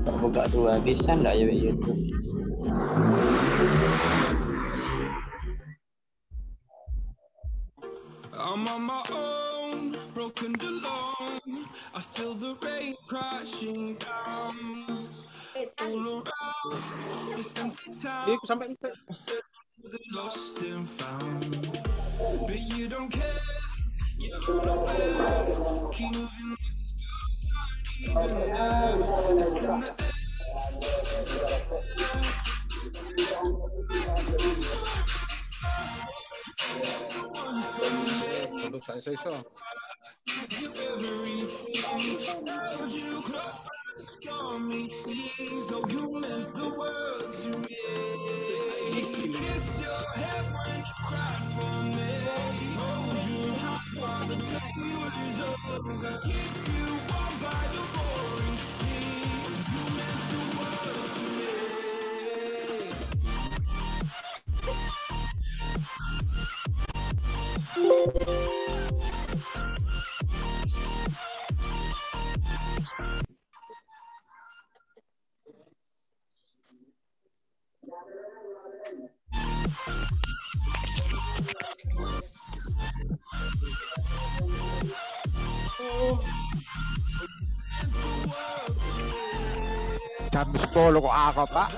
Buka dua bisa nggak ya YouTube? I'm on my own, broken alone. I feel the rain crashing down all around this empty town. Lost and found, but you don't care. You're unaware. Keep moving, even there. It's in the air. Please, oh, you meant the world to me. Kiss your head when you cry for me. Hold you high while the pain was over. Keep you warm by the roaring sea. You meant the world to me. Jam 10 kok aku, Pak.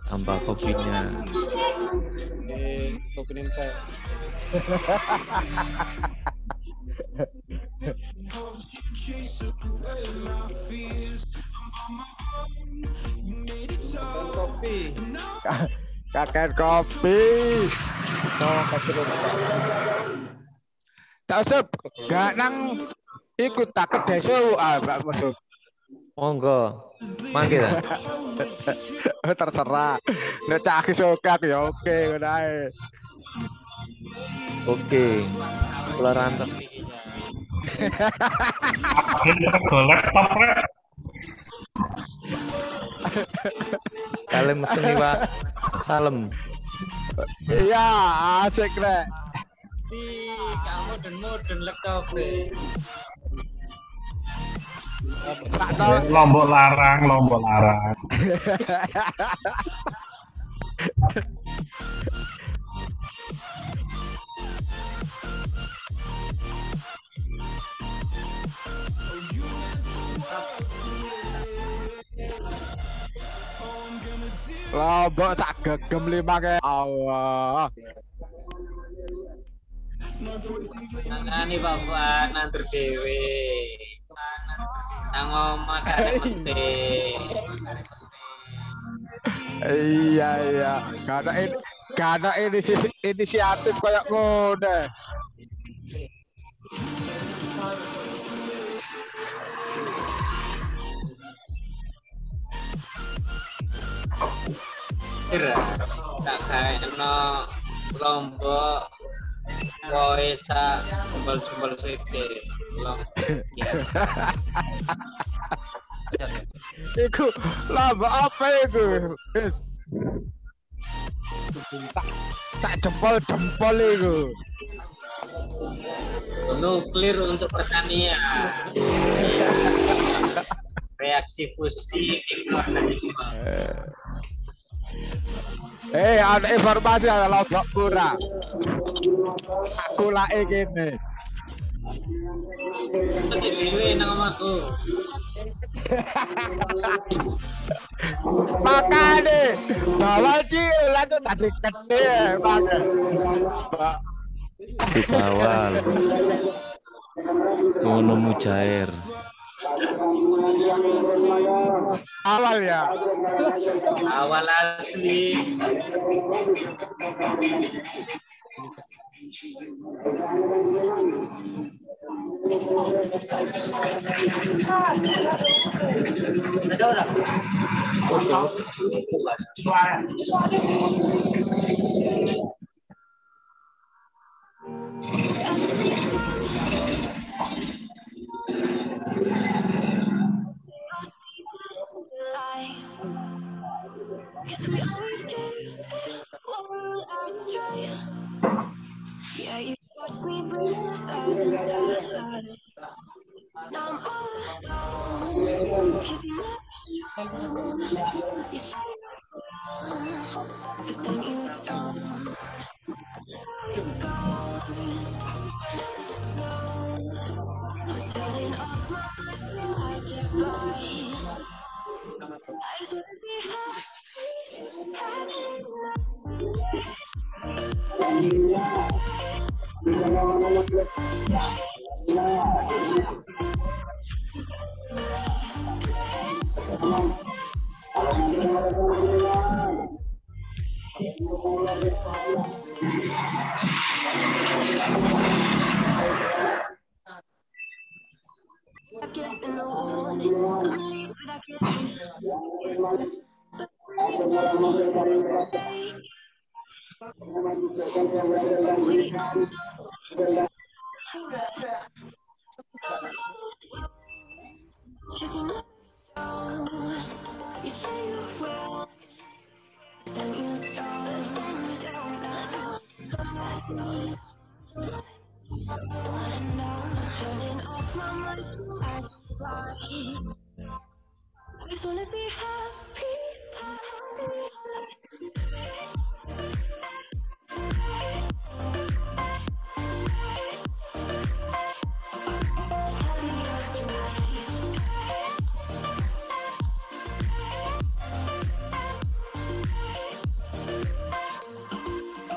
Tambah kopinya. Kopi ninta. Kopi. Kakek kopi. Tak usah, gak nang ikut tak ke desa Mbak Masuk. Monggo. Mangke ta? Terserah. Nek cak suka aku ya oke ngono ae. Oke. Kula rantep. Aku laptop rek. Salam mesin nih, Pak. Salam. Iya, asik rek. Kamu modern laptop. Lombok larang. Lombok sak gegem 5 ke. Allah. Nangani bapak nantur dewe. Nang omah gak penting. Iya. Karena inisiatif kayak ngono. Kira tak kayakno Lombok kowe sak jempol-jempol sithik. Iku Lombok apa iku? Wis. Tak jempol iku. Nuklir untuk pertanian. Reaksi fusi ada informasi ada Lombok kurang. Aku lae kene. Dewe nang omahku. Makane bawal cilik itu tadi gede banget. Di bawal. Ngono mujair. Awal ya. Awal asli. Ada orang. Cause we always give it what we asked. Yeah, you watched me break 1,000 times. Now I'm all alone. 'Cause you say but then you don't. It goes. I'm turning off my mind so I get by. I just wanna be happy. I get in the warning. I'm leave, but I get you say you will, then you don't. I'm turning off my mind so I can fly. I just wanna be happy, happy.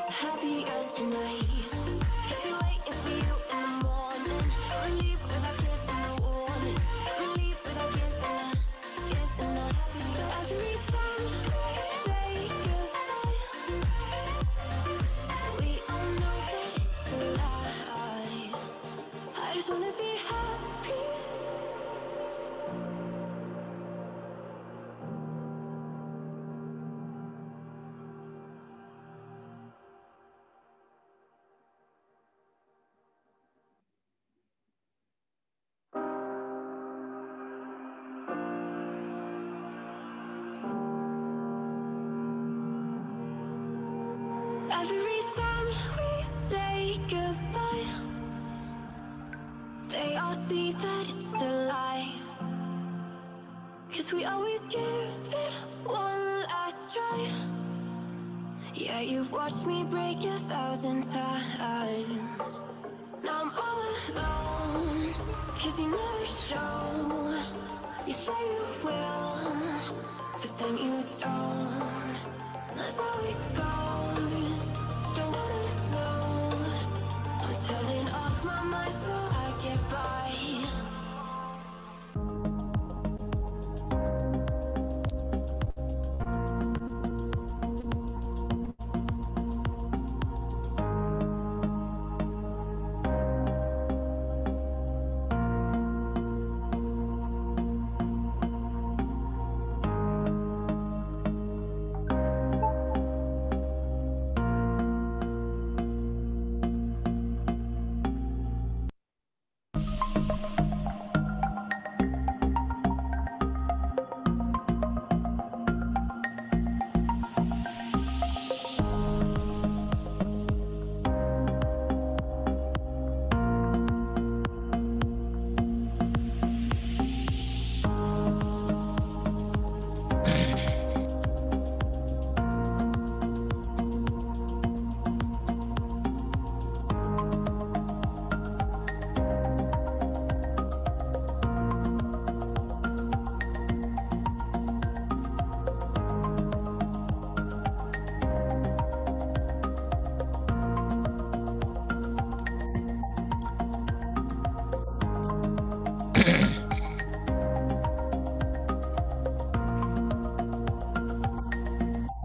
Happier tonight. I'll be waiting for you in the morning. I'ma leave without giving a warning. I'ma leave without giving a. But every time we say goodbye, we all know that it's a lie. I just wanna be happy. Every time we say goodbye, they all see that it's a lie. 'Cause we always give it one last try. Yeah, you've watched me break 1,000 times. Now I'm all alone. 'Cause you never show. You say you will, but then you don't. That's how it goes. Don't wanna know. I'm turning off my mind so I get by.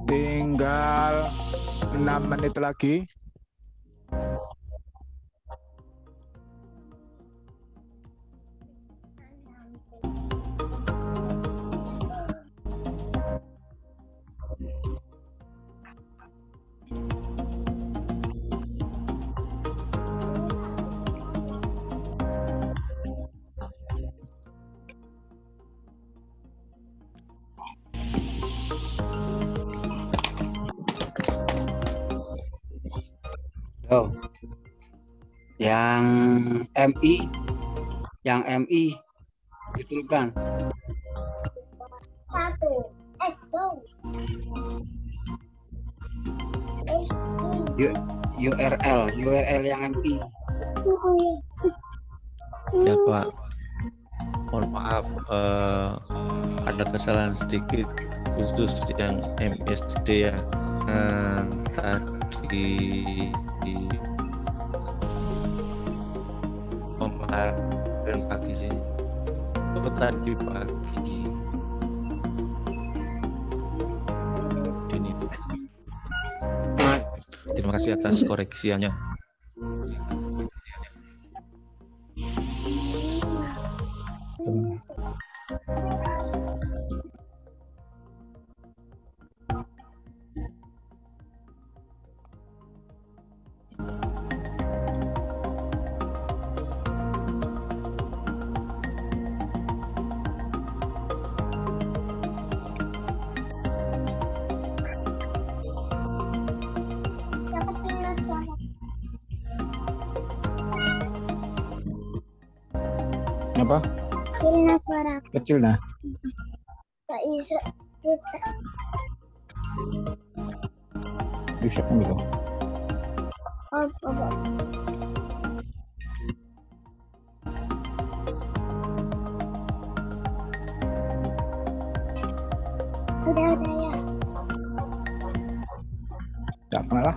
Tinggal 6 menit lagi. Oh, yang MI, itu kan. URL yang MI. Ya Pak, mohon maaf, ada kesalahan sedikit khusus yang MSD ya. Tadi di kemarin pagi sih, tadi pagi ini. Terima kasih atas koreksiannya. Apa? Kecilnya suara Kecil nah. tak bisa bisa. Bisa kan gitu. Oh, udah ya. Tak pernah lah.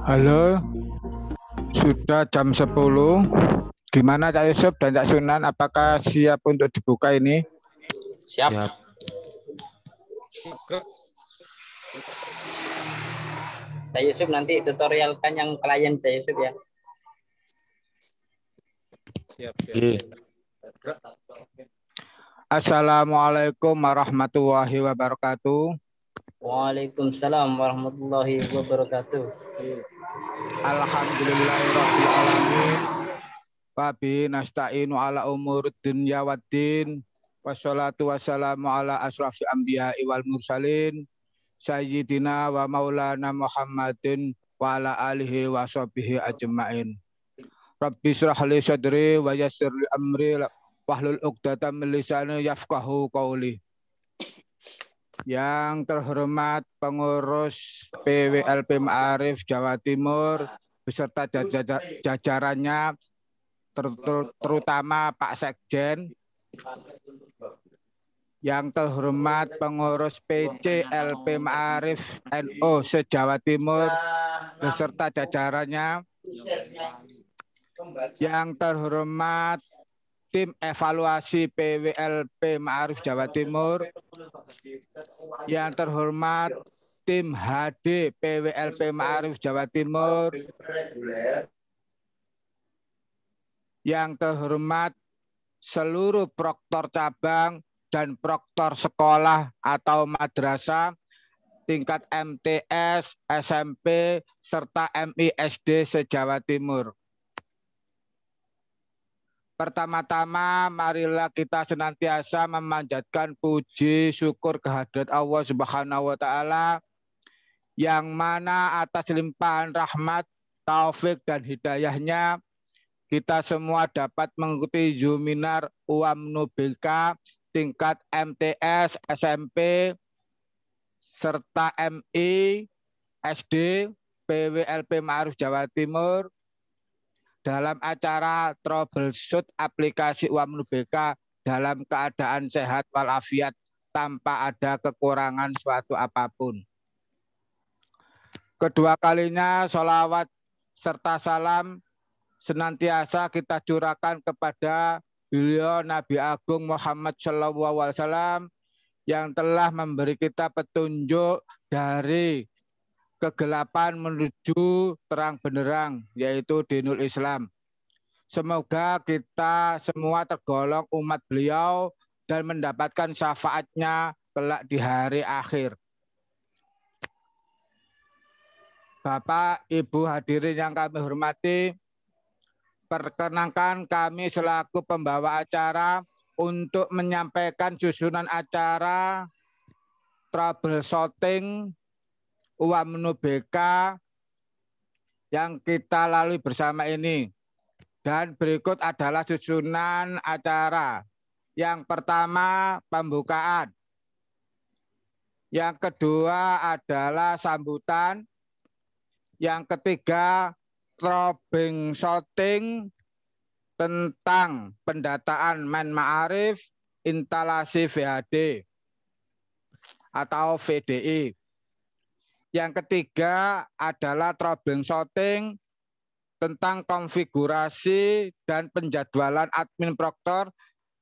Halo, sudah jam 10. Gimana Cak Yusuf dan Cak Sunan? Apakah siap untuk dibuka ini? Siap. Siap. Cak Yusuf nanti tutorialkan yang klien Cak Yusuf ya. Oke. Assalamualaikum warahmatullahi wabarakatuh. Waalaikumsalam warahmatullahi wabarakatuh. Alhamdulillahirabbil alamin. Wa bihi nasta'inu ala umurid dunya waddin. Wassalatu wassalamu ala asrafil anbiya'i wal mursalin sayyidina wa maulana Muhammadin wa ala alihi wa sahbihi ajma'in. Rabbi shrah li sadri wa yassir li amri wahlul 'uqdatam min lisani yafqahu qawli. Yang terhormat pengurus PWLP Ma'arif Jawa Timur beserta jajarannya, terutama Pak Sekjen. Yang terhormat pengurus PCLP Ma'arif NU se-Jawa Timur beserta jajarannya. Yang terhormat tim evaluasi PWLP Ma'arif Jawa Timur. Yang terhormat tim HD PWLP Ma'arif Jawa Timur. Yang terhormat seluruh proktor cabang dan proktor sekolah atau madrasah tingkat MTS, SMP, serta MISD se-Jawa Timur. Pertama-tama, marilah kita senantiasa memanjatkan puji syukur kehadirat Allah Subhanahu wa Ta'ala, yang mana atas limpahan rahmat, taufik, dan hidayahnya kita semua dapat mengikuti Zuminar UAMNU BK tingkat MTS, SMP, serta MI, SD, PWLP Ma'arif Jawa Timur dalam acara troubleshoot aplikasi UAMNU BK dalam keadaan sehat walafiat tanpa ada kekurangan suatu apapun. Kedua kalinya sholawat serta salam senantiasa kita curahkan kepada beliau Nabi Agung Muhammad SAW yang telah memberi kita petunjuk dari kegelapan menuju terang benderang, yaitu dinul Islam. Semoga kita semua tergolong umat beliau dan mendapatkan syafaatnya kelak di hari akhir. Bapak, Ibu hadirin yang kami hormati, perkenankan kami selaku pembawa acara untuk menyampaikan susunan acara troubleshooting UAMNU BK yang kita lalui bersama ini. Dan berikut adalah susunan acara. Yang pertama, pembukaan. Yang kedua adalah sambutan. Yang ketiga, troubleshooting tentang pendataan Men Ma'arif instalasi VHD atau VDI. Yang ketiga adalah troubleshooting tentang konfigurasi dan penjadwalan admin proktor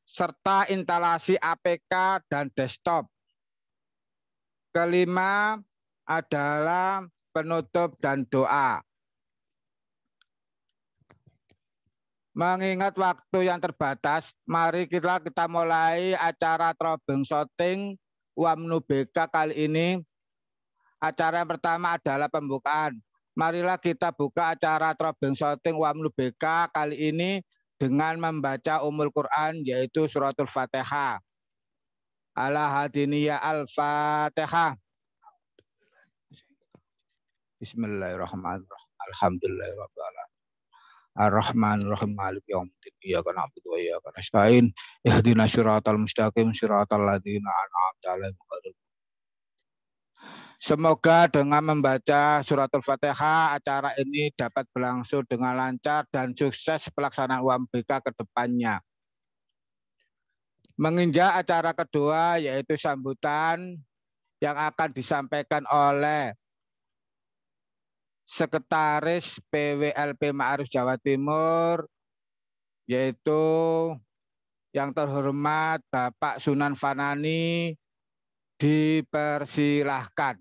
serta instalasi APK dan desktop. Kelima adalah penutup dan doa. Mengingat waktu yang terbatas, mari kita mulai acara troubleshooting UAMNU BK kali ini. Acara yang pertama adalah pembukaan. Marilah kita buka acara troubleshooting UAMNU BK kali ini dengan membaca Ummul Quran, yaitu suratul Fatihah. Ala hadiniyah al-Fatihah. Bismillahirrahmanirrahim. Alhamdulillahirabbil alamin. Ar-Rahmanir-Rahim Maliki yaumiddin. Iyyaka na'budu wa iyyaka nasta'in. Ihdinas siratal mustaqim siratal ladzina an'amta 'alaihim. Semoga dengan membaca suratul Fatihah acara ini dapat berlangsung dengan lancar dan sukses pelaksanaan UAMNU BK ke depannya. Menginjak acara kedua yaitu sambutan yang akan disampaikan oleh Sekretaris PWLP Ma'arif Jawa Timur, yaitu yang terhormat Bapak Sunan Fanani, dipersilahkan.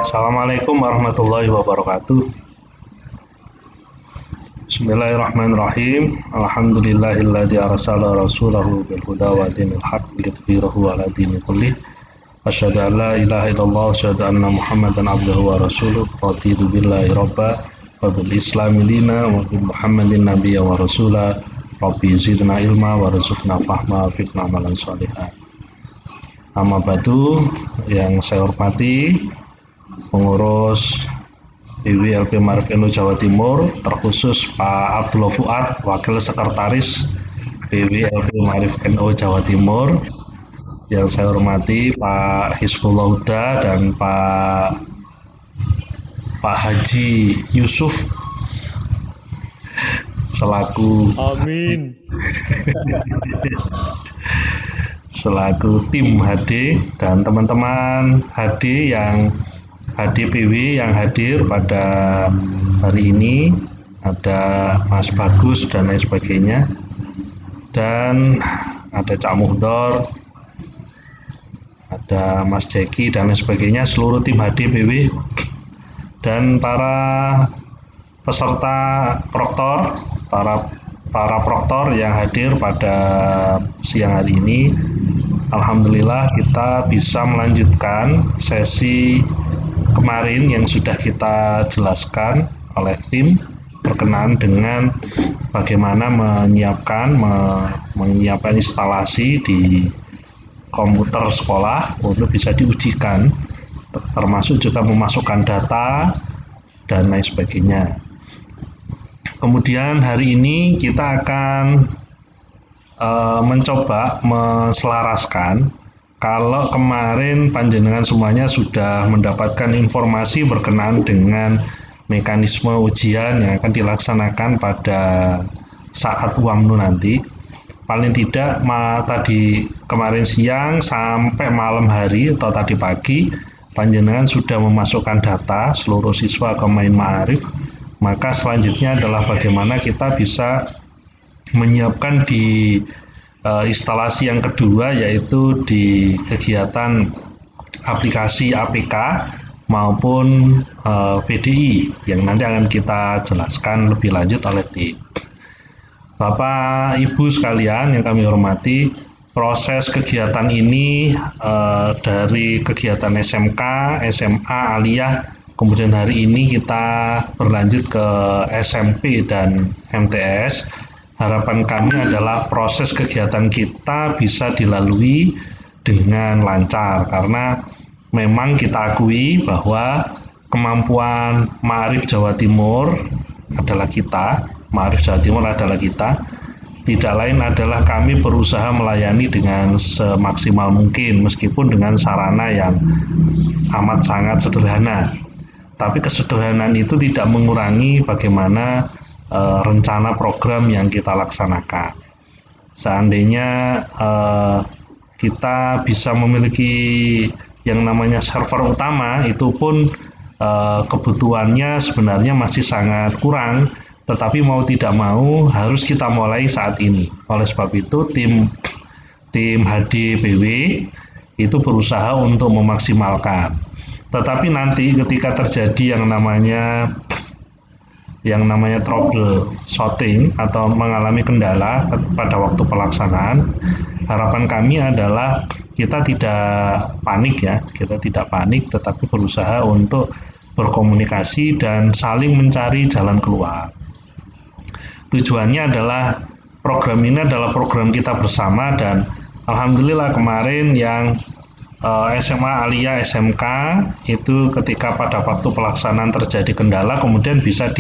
Assalamualaikum warahmatullahi wabarakatuh. Bismillahirrahmanirrahim. Alhamdulillahilladzi arsala rasulahu bil huda wa dinil haq liyudhhirahu 'ala dini kullih Asyhadu an la ilaha illallah wa asyhadu anna Muhammadan abduhu wa rasuluh. Raditu billahi rabba wa bil islami dina wa bi Muhammadin nabiyya wa rasula. Rabbi zidna ilma wa rizqna fahma wa fitna amalan sholihan. Amma ba'du, yang saya hormati pengurus PWLP Ma'arif NU Jawa Timur, terkhusus Pak Abdullah Fuad, Wakil Sekretaris PWLP Ma'arif NU Jawa Timur, yang saya hormati Pak Hizbullah Huda dan Pak Haji Yusuf selaku tim HD dan teman-teman HD yang HDPW yang hadir pada hari ini, ada Mas Bagus dan lain sebagainya, dan ada Cak Muhdor, ada Mas Jeki dan lain sebagainya, seluruh tim HDPW dan para peserta proktor, para proktor yang hadir pada siang hari ini. Alhamdulillah kita bisa melanjutkan sesi kemarin yang sudah kita jelaskan oleh tim berkenaan dengan bagaimana menyiapkan instalasi di komputer sekolah untuk bisa diujikan, termasuk juga memasukkan data dan lain sebagainya. Kemudian hari ini kita akan mencoba menselaraskan. Kalau kemarin panjenengan semuanya sudah mendapatkan informasi berkenaan dengan mekanisme ujian yang akan dilaksanakan pada saat UAMNU nanti, paling tidak tadi kemarin siang sampai malam hari atau tadi pagi panjenengan sudah memasukkan data seluruh siswa ke Main Ma'arif. Maka selanjutnya adalah bagaimana kita bisa menyiapkan di instalasi yang kedua, yaitu di kegiatan aplikasi APK maupun VDI yang nanti akan kita jelaskan lebih lanjut oleh tim. Bapak Ibu sekalian yang kami hormati, proses kegiatan ini dari kegiatan SMK, SMA, Aliyah, kemudian hari ini kita berlanjut ke SMP dan MTS. Harapan kami adalah proses kegiatan kita bisa dilalui dengan lancar, karena memang kita akui bahwa kemampuan Ma'arif Jawa Timur adalah kita, Ma'arif Jawa Timur adalah kita. Tidak lain adalah kami berusaha melayani dengan semaksimal mungkin, meskipun dengan sarana yang amat sangat sederhana. Tapi kesederhanaan itu tidak mengurangi bagaimana rencana program yang kita laksanakan. Seandainya kita bisa memiliki yang namanya server utama, itu pun kebutuhannya sebenarnya masih sangat kurang, tetapi mau tidak mau harus kita mulai saat ini. Oleh sebab itu tim HDPW itu berusaha untuk memaksimalkan. Tetapi nanti ketika terjadi yang namanya troubleshooting atau mengalami kendala pada waktu pelaksanaan, harapan kami adalah kita tidak panik, tetapi berusaha untuk berkomunikasi dan saling mencari jalan keluar. Tujuannya adalah program ini adalah program kita bersama, dan alhamdulillah kemarin yang SMA, Aliyah, SMK itu ketika pada waktu pelaksanaan terjadi kendala kemudian bisa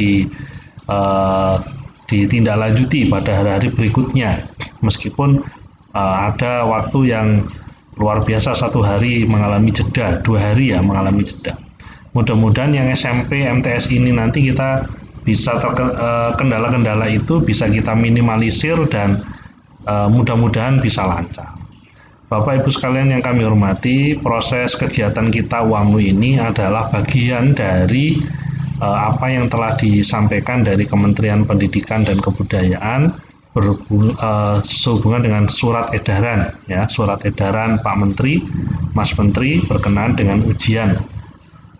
ditindaklanjuti pada hari-hari berikutnya, meskipun ada waktu yang luar biasa, 1 hari mengalami jeda, 2 hari ya mengalami jeda. Mudah-mudahan yang SMP, MTS ini nanti kita bisa kendala-kendala itu bisa kita minimalisir dan mudah-mudahan bisa lancar. Bapak Ibu sekalian yang kami hormati, proses kegiatan kita UAMNU ini adalah bagian dari apa yang telah disampaikan dari Kementerian Pendidikan dan Kebudayaan sehubungan dengan surat edaran, ya, surat edaran Pak Menteri, Mas Menteri berkenaan dengan ujian.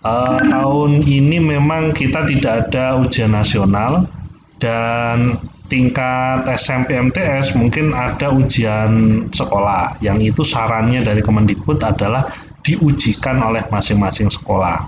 Tahun ini memang kita tidak ada ujian nasional, dan tingkat SMP MTS mungkin ada ujian sekolah, yang itu sarannya dari Kemendikbud adalah diujikan oleh masing-masing sekolah.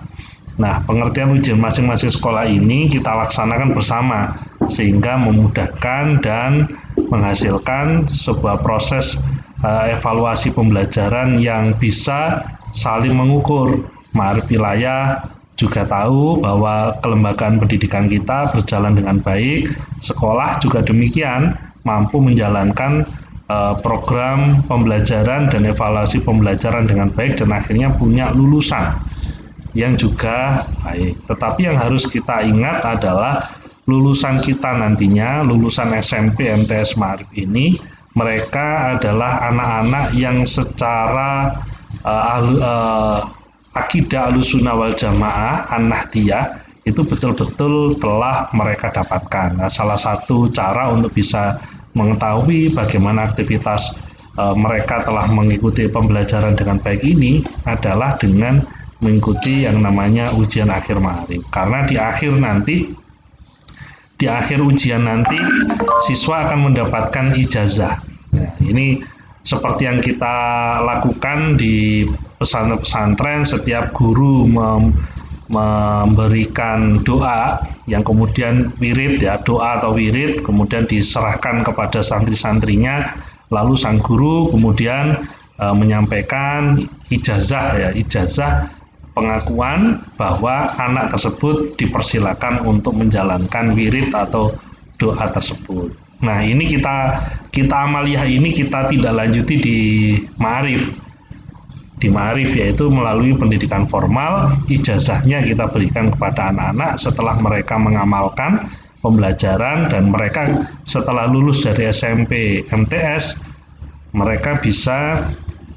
Nah, pengertian ujian masing-masing sekolah ini kita laksanakan bersama sehingga memudahkan dan menghasilkan sebuah proses evaluasi pembelajaran yang bisa saling mengukur. Ma'arif wilayah juga tahu bahwa kelembagaan pendidikan kita berjalan dengan baik, sekolah juga demikian mampu menjalankan program pembelajaran dan evaluasi pembelajaran dengan baik dan akhirnya punya lulusan yang juga baik. Tetapi yang harus kita ingat adalah lulusan kita nantinya, lulusan SMP MTS Ma'arif ini, mereka adalah anak-anak yang secara akidah Ahlussunnah wal Jamaah An-Nahdiyah itu betul-betul telah mereka dapatkan. Nah, salah satu cara untuk bisa mengetahui bagaimana aktivitas mereka telah mengikuti pembelajaran dengan baik ini adalah dengan mengikuti yang namanya ujian akhir Ma'arif. Karena di akhir ujian nanti siswa akan mendapatkan ijazah. Nah, ini seperti yang kita lakukan di pesantren-pesantren, setiap guru memberikan doa yang kemudian wirid ya, doa atau wirid kemudian diserahkan kepada santri-santrinya, lalu sang guru kemudian menyampaikan ijazah pengakuan bahwa anak tersebut dipersilakan untuk menjalankan wirid atau doa tersebut. Nah, ini kita amaliyah ini kita tidak lanjuti di Ma'arif. Di Ma'arif yaitu melalui pendidikan formal, ijazahnya kita berikan kepada anak-anak setelah mereka mengamalkan pembelajaran dan mereka setelah lulus dari SMP MTS, mereka bisa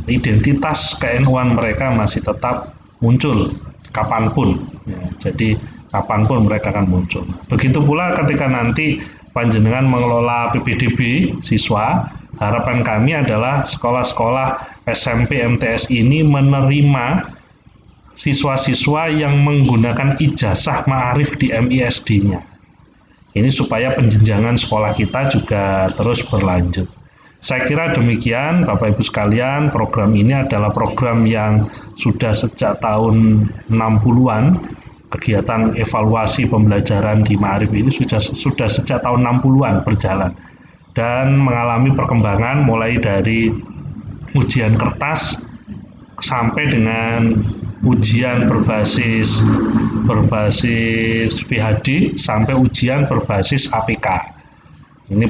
identitas ke-NU-an mereka masih tetap muncul kapanpun. Ya, jadi kapanpun mereka akan muncul. Begitu pula ketika nanti panjenengan mengelola PPDB siswa, harapan kami adalah sekolah-sekolah SMP MTS ini menerima siswa-siswa yang menggunakan ijazah Ma'arif di MISD-nya. Ini supaya penjenjangan sekolah kita juga terus berlanjut. Saya kira demikian Bapak Ibu sekalian, program ini adalah program yang sudah sejak tahun 60-an. Kegiatan evaluasi pembelajaran di Ma'arif ini sudah sejak tahun 60-an berjalan dan mengalami perkembangan mulai dari ujian kertas sampai dengan ujian berbasis VHD sampai ujian berbasis APK. Ini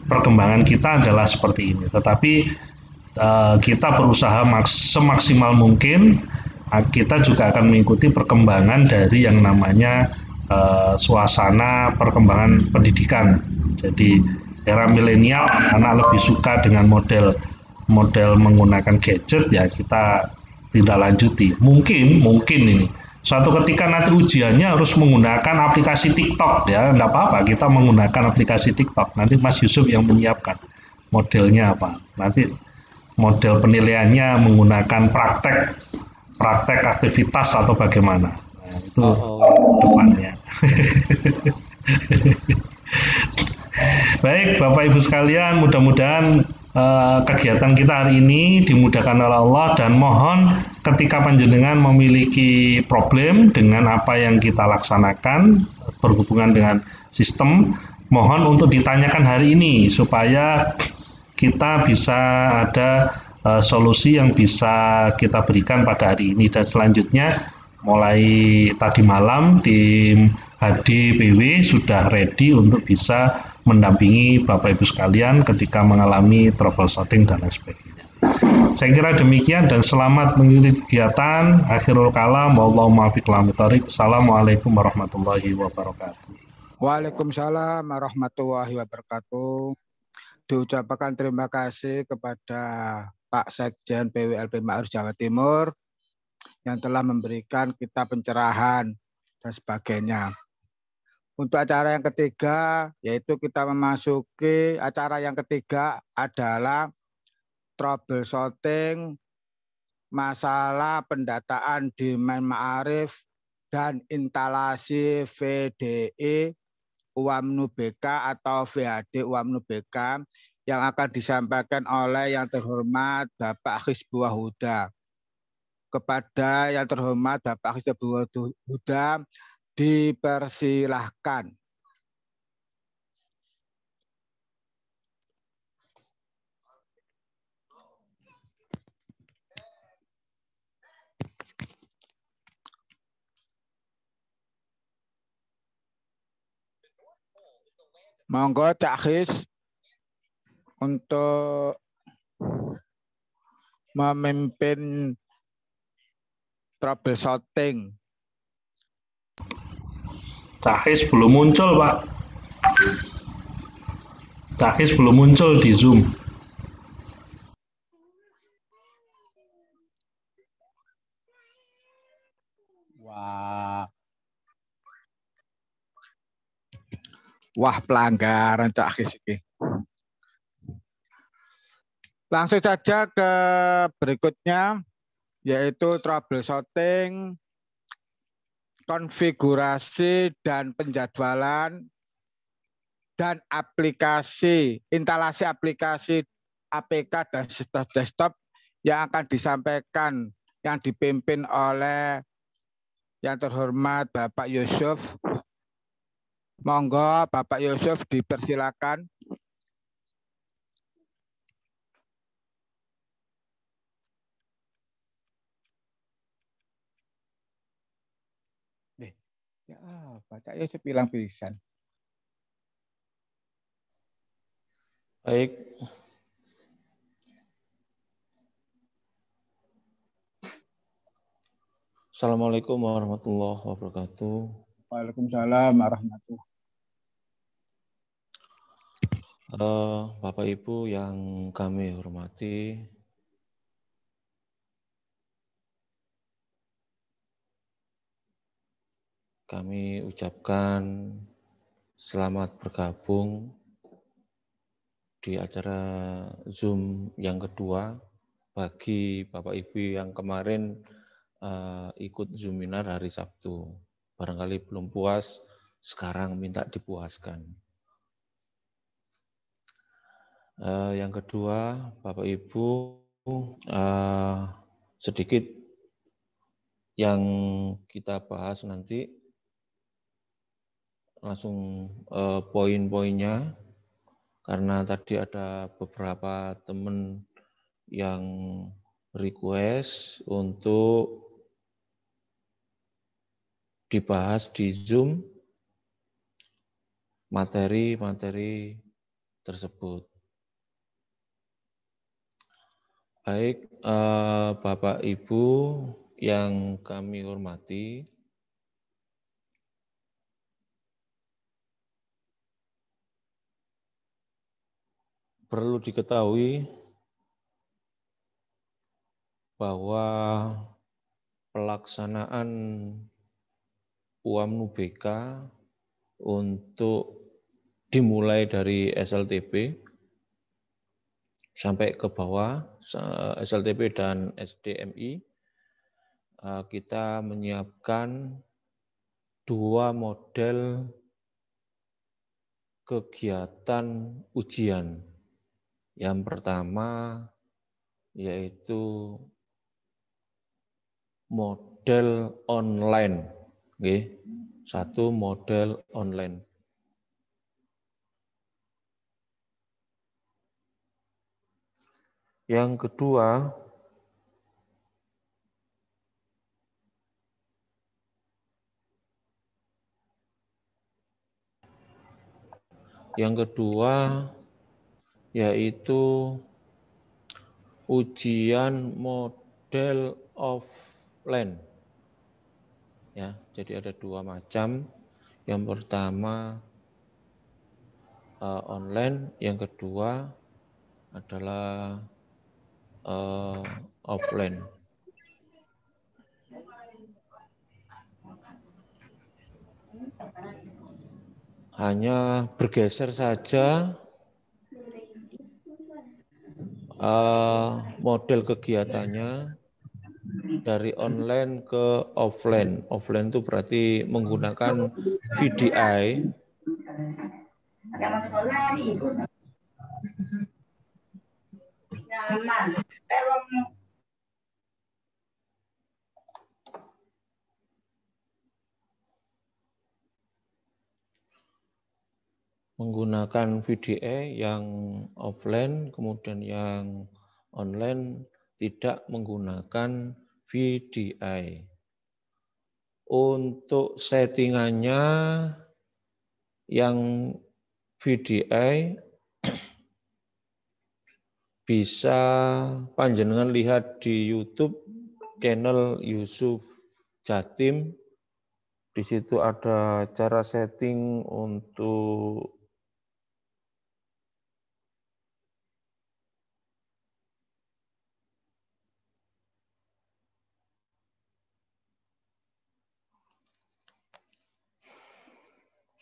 perkembangan kita adalah seperti ini. Tetapi kita berusaha semaksimal mungkin. Kita juga akan mengikuti perkembangan dari yang namanya suasana perkembangan pendidikan. Jadi era milenial anak lebih suka dengan model menggunakan gadget, ya kita tidak lanjuti. Mungkin ini suatu ketika nanti ujiannya harus menggunakan aplikasi TikTok, ya enggak apa-apa kita menggunakan aplikasi TikTok. Nanti Mas Yusuf yang menyiapkan modelnya apa. Nanti model penilaiannya menggunakan praktek aktivitas atau bagaimana. Nah, itu depannya. Baik, Bapak Ibu sekalian, mudah-mudahan kegiatan kita hari ini dimudahkan oleh Allah dan mohon ketika panjenengan memiliki problem dengan apa yang kita laksanakan berhubungan dengan sistem, mohon untuk ditanyakan hari ini supaya kita bisa ada solusi yang bisa kita berikan pada hari ini. Dan selanjutnya mulai tadi malam tim HDPW sudah ready untuk bisa mendampingi Bapak Ibu sekalian ketika mengalami troubleshooting dan lain sebagainya. Saya kira demikian dan selamat mengikuti kegiatan. Akhirul kalam, wallahu muwaffiq ila aqwamit thoriq. Assalamualaikum warahmatullahi wabarakatuh. Waalaikumsalam warahmatullahi wabarakatuh. Diucapkan terima kasih kepada Pak Sekjen PWLP Ma'arif Jawa Timur yang telah memberikan kita pencerahan dan sebagainya. Untuk acara yang ketiga, yaitu kita memasuki acara yang ketiga adalah troubleshooting masalah pendataan demand Ma'arif dan instalasi VDE UAMNU BK atau VHD UAMNU BK yang akan disampaikan oleh yang terhormat Bapak Hizbullah Huda. kepada yang terhormat Bapak Haji Huda dipersilahkan. Monggo Cak Khis untuk memimpin troubleshooting. Cakis belum muncul, Pak. Cakis belum muncul di Zoom. Wah, pelanggaran Cak Khis ini. Langsung saja ke berikutnya, yaitu troubleshooting, konfigurasi dan penjadwalan, dan aplikasi, instalasi aplikasi APK dan sistem desktop yang akan disampaikan, yang dipimpin oleh yang terhormat Bapak Yusuf. Monggo Bapak Yusuf dipersilakan. Ya, Bapak Yusuf bilang pisan. Baik. Assalamualaikum warahmatullahi wabarakatuh. Waalaikumsalam warahmatullahi wabarakatuh. Bapak Ibu yang kami hormati, kami ucapkan selamat bergabung di acara Zoom yang kedua bagi Bapak Ibu yang kemarin ikut Zoominar hari Sabtu. Barangkali belum puas, sekarang minta dipuaskan. Yang kedua, Bapak Ibu, sedikit yang kita bahas nanti, langsung poin-poinnya, karena tadi ada beberapa teman yang request untuk dibahas di Zoom materi-materi tersebut. Baik, Bapak Ibu yang kami hormati, perlu diketahui bahwa pelaksanaan UAMNUBK untuk dimulai dari SLTP sampai ke bawah, SLTP dan SDMI, kita menyiapkan 2 model kegiatan ujian. Yang pertama yaitu model online, satu model online. Yang kedua yaitu ujian model offline. Ya, jadi ada 2 macam. Yang pertama online, yang kedua adalah offline. Hanya bergeser saja model kegiatannya dari online ke offline. Offline itu berarti menggunakan VDI. menggunakan VDA yang offline, kemudian yang online tidak menggunakan VDI. Untuk settingannya yang VDI bisa panjenengan lihat di YouTube channel Yusuf Jatim. Di situ ada cara setting untuk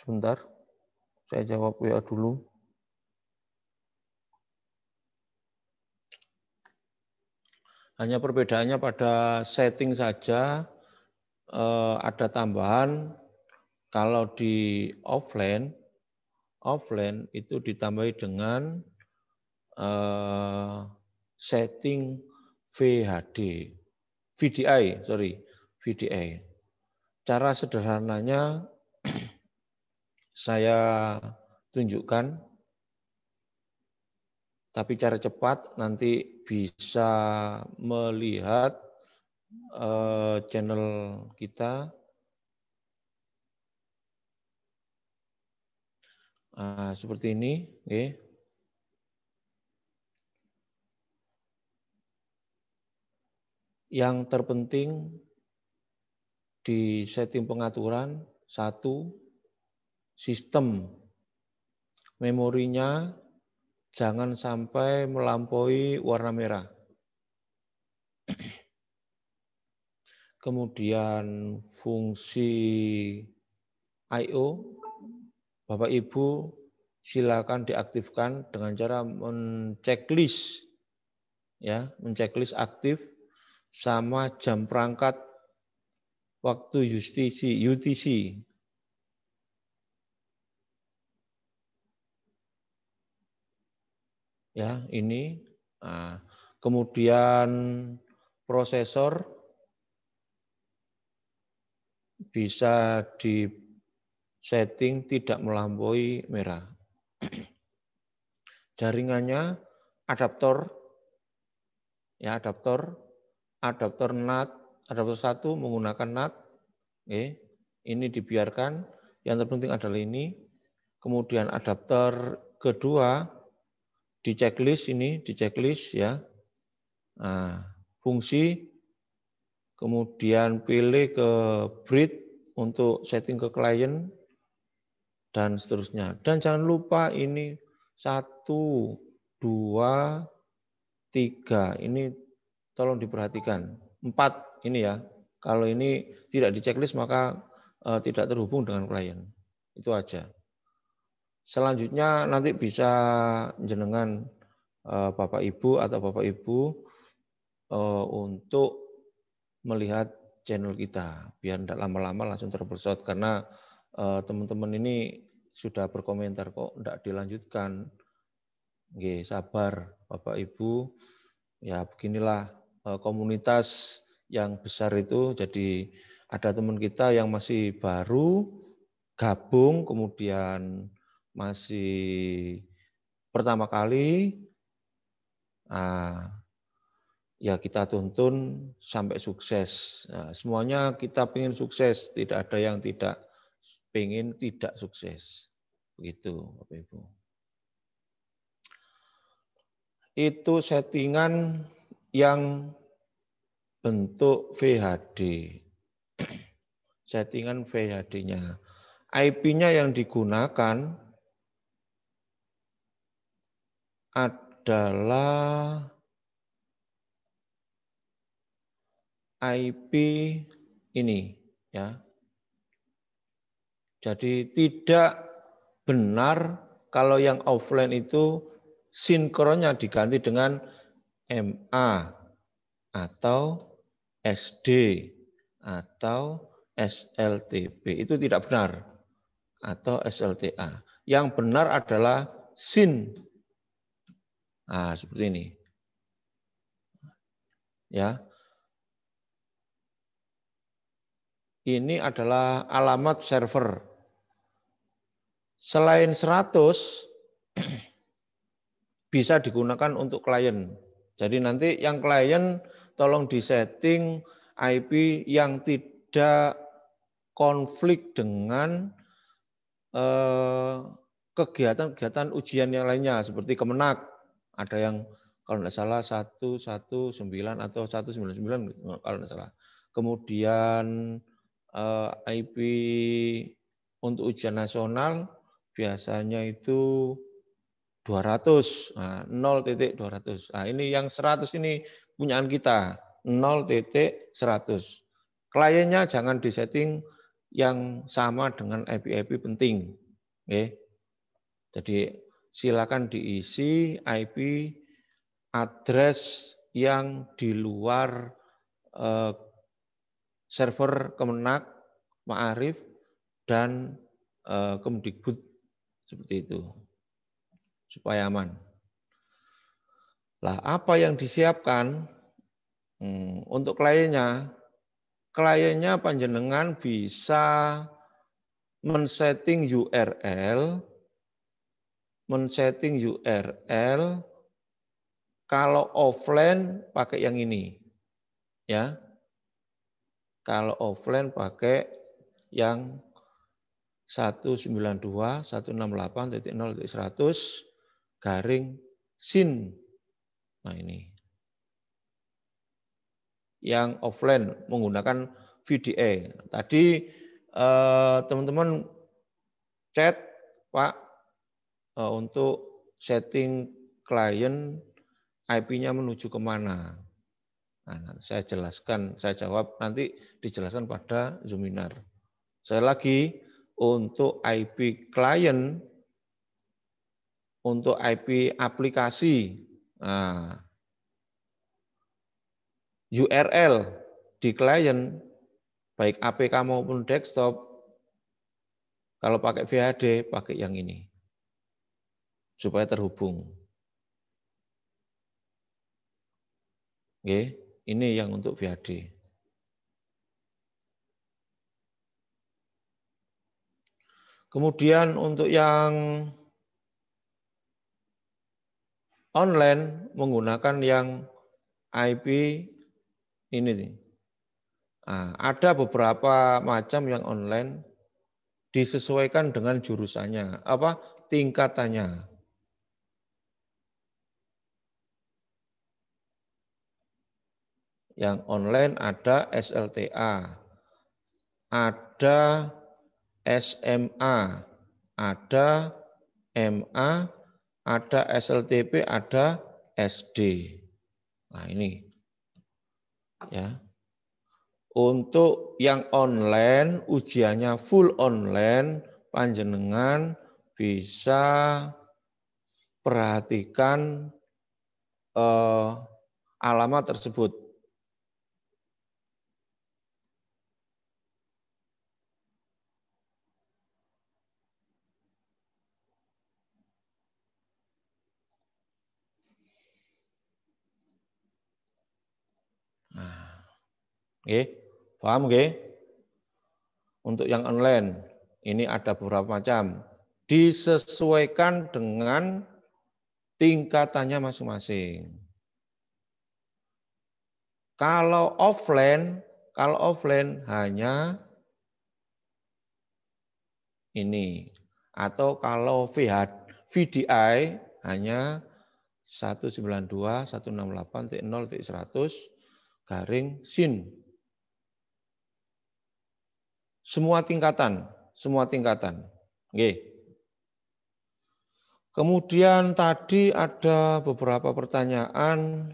sebentar, saya jawab WA dulu. Hanya perbedaannya pada setting saja, ada tambahan. Kalau di offline itu ditambahi dengan setting VDI. Cara sederhananya saya tunjukkan, tapi cara cepat nanti bisa melihat channel kita. Seperti ini. Okay. Yang terpenting di setting pengaturan, 1, sistem memorinya jangan sampai melampaui warna merah. Kemudian fungsi I/O, Bapak Ibu silakan diaktifkan dengan cara menceklis, ya, menceklis aktif sama jam perangkat waktu UTC. Ya, ini. Nah, kemudian prosesor bisa di setting tidak melampaui merah. Jaringannya adaptor, ya, adaptor NAT, adaptor 1 menggunakan NAT. Oke, ini dibiarkan. Yang terpenting adalah ini. Kemudian adaptor kedua di checklist ini, di checklist ya. Nah, fungsi, kemudian pilih ke bridge untuk setting ke klien dan seterusnya. Dan jangan lupa ini 1, 2, 3. Ini tolong diperhatikan. 4 ini ya. Kalau ini tidak di checklist maka tidak terhubung dengan klien. Itu aja. Selanjutnya nanti bisa jenengan Bapak Ibu atau Bapak Ibu untuk melihat channel kita biar tidak lama-lama langsung terpersot, karena teman-teman ini sudah berkomentar kok tidak dilanjutkan. Oke, sabar Bapak Ibu. Ya beginilah komunitas yang besar itu. Jadi ada teman kita yang masih baru gabung, kemudian masih pertama kali, ya kita tuntun sampai sukses. Nah, semuanya kita pengen sukses, tidak ada yang tidak pengen tidak sukses. Begitu, Bapak Ibu. Itu settingan yang bentuk VHD. Settingan VHD-nya. IP-nya yang digunakan adalah IP ini, ya. Jadi tidak benar kalau yang offline itu sinkronnya diganti dengan MA atau SD atau SLTP. Itu tidak benar. Atau SLTA. Yang benar adalah SIN. Nah, seperti ini. Ya. Ini adalah alamat server. Selain 100 bisa digunakan untuk klien. Jadi nanti yang klien tolong disetting IP yang tidak konflik dengan kegiatan-kegiatan ujian yang lainnya seperti Kemenak. Ada yang kalau tidak salah 119 atau 199 kalau tidak salah. Kemudian IP untuk ujian nasional biasanya itu 200, nah, 0.200. Nah, ini yang 100 ini punyaan kita, 0.100. Kliennya jangan disetting yang sama dengan IP-IP penting. Oke. Jadi silakan diisi IP address yang di luar server Kemenak, Ma'arif, dan Kemdikbud seperti itu. Supaya aman. Lah, apa yang disiapkan untuk kliennya? Kliennya panjenengan bisa men-setting URL, kalau offline pakai yang ini, ya. Kalau offline pakai yang 192.168.0.100 garing sin. Nah ini. Yang offline menggunakan VDA. Tadi teman-teman chat, Pak, untuk setting klien IP-nya menuju kemana. Nah, saya jelaskan, saya jawab nanti dijelaskan pada Zoominar. Saya lagi untuk IP klien, untuk IP aplikasi, nah, URL di klien, baik APK maupun desktop, kalau pakai VHD, pakai yang ini, supaya terhubung. Oke, ini yang untuk VHD. Kemudian untuk yang online menggunakan yang IP ini nih. Nah, ada beberapa macam yang online disesuaikan dengan jurusannya, tingkatannya. Yang online ada SLTA, ada SMA, ada MA, ada SLTP, ada SD. Nah ini, ya. Untuk yang online, ujiannya full online, panjenengan bisa perhatikan alamat tersebut. Nah, oke, paham nggih? Untuk yang online, ini ada beberapa macam. Disesuaikan dengan tingkatannya masing-masing. Kalau offline hanya ini. Atau kalau VDI hanya 192.168.0.100 garing sin. Semua tingkatan. Oke. Kemudian tadi ada beberapa pertanyaan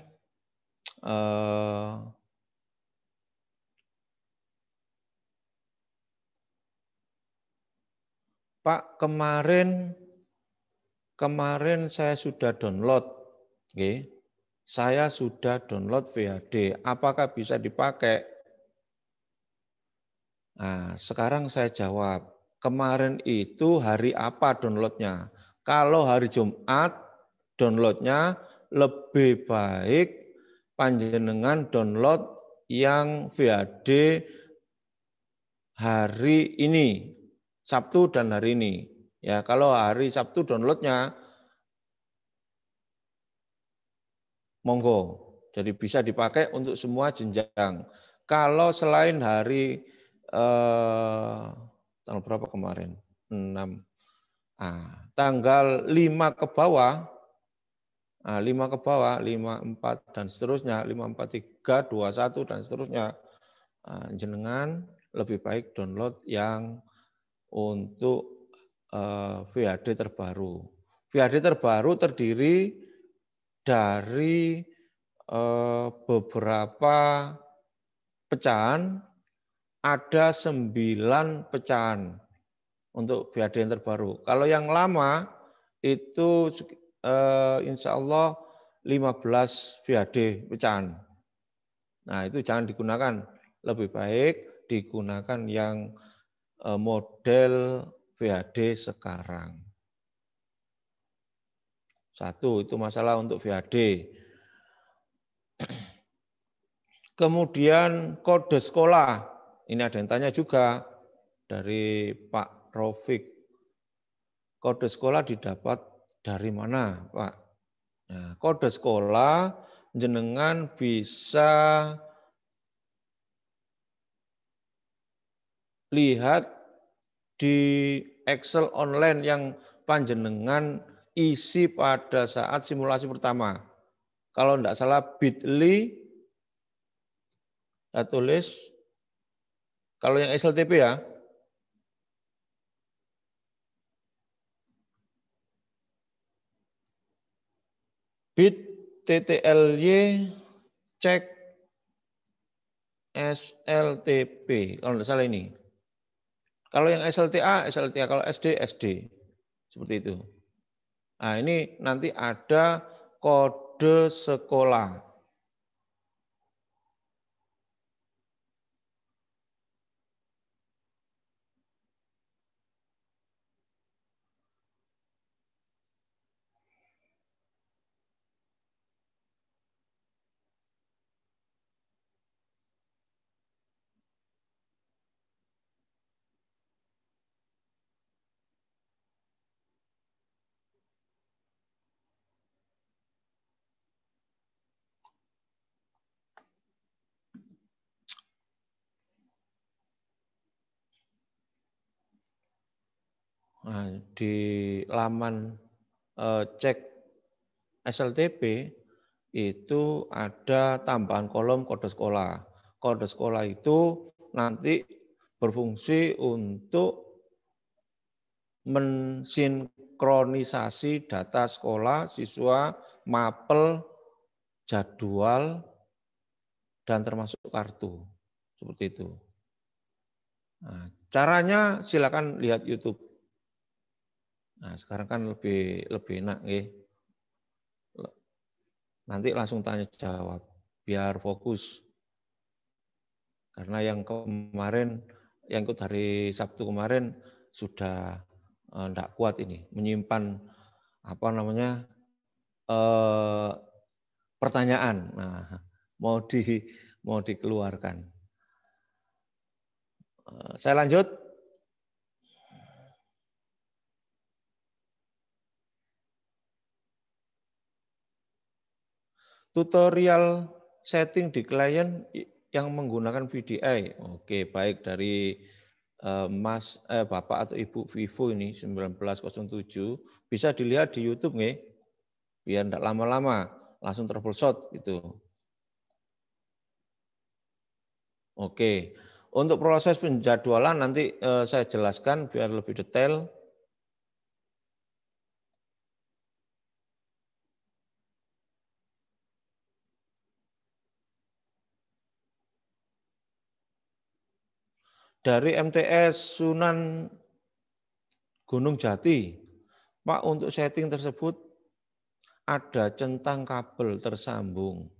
Pak, kemarin saya sudah download. Oke. Saya sudah download VHD. Apakah bisa dipakai? Nah, sekarang saya jawab. Kemarin itu hari apa downloadnya? Kalau hari Jumat, downloadnya lebih baik panjenengan download yang VHD hari ini, Sabtu dan hari ini. Ya, kalau hari Sabtu downloadnya monggo. Jadi bisa dipakai untuk semua jenjang. Kalau selain hari tanggal berapa kemarin? 6. Tanggal 5 ke bawah, 5 ke bawah, 5, 4 dan seterusnya, 5, 4, 3, 2, 1 dan seterusnya. Jenengan lebih baik download yang untuk VHD terbaru. VHD terbaru terdiri dari beberapa pecahan, ada 9 pecahan untuk VHD yang terbaru. Kalau yang lama itu insya Allah 15 VHD pecahan. Nah itu jangan digunakan, lebih baik digunakan yang model VHD sekarang. Satu, itu masalah untuk VHD. Kemudian kode sekolah. Ini ada yang tanya juga dari Pak Raufik. Kode sekolah didapat dari mana, Pak? Nah, kode sekolah jenengan bisa lihat di Excel online yang panjenengan isi pada saat simulasi pertama. Kalau tidak salah bit.ly, saya tulis, kalau yang SLTP ya, bit.ly cek SLTP, kalau tidak salah ini. Kalau yang SLTA, SLTA, kalau SD, SD. Seperti itu. Nah ini nanti ada kode sekolah. Nah, di laman cek SLTP itu ada tambahan kolom kode sekolah. Kode sekolah itu nanti berfungsi untuk mensinkronisasi data sekolah, siswa, mapel, jadwal, dan termasuk kartu. Seperti itu. Nah, caranya silakan lihat YouTube. Nah, sekarang kan lebih enak nggih. Nanti langsung tanya jawab biar fokus. Karena yang kemarin, yang ikut hari Sabtu kemarin sudah enggak kuat ini menyimpan apa namanya pertanyaan. Nah, mau dikeluarkan. Saya lanjut. Tutorial setting di klien yang menggunakan VDI. Oke, baik dari Bapak atau Ibu Vivo ini 1907 bisa dilihat di YouTube nggih. Biar enggak lama-lama, langsung troubleshoot gitu. Oke. Untuk proses penjadwalan nanti saya jelaskan biar lebih detail. Dari MTS Sunan Gunung Jati, Pak, untuk setting tersebut ada centang kabel tersambung.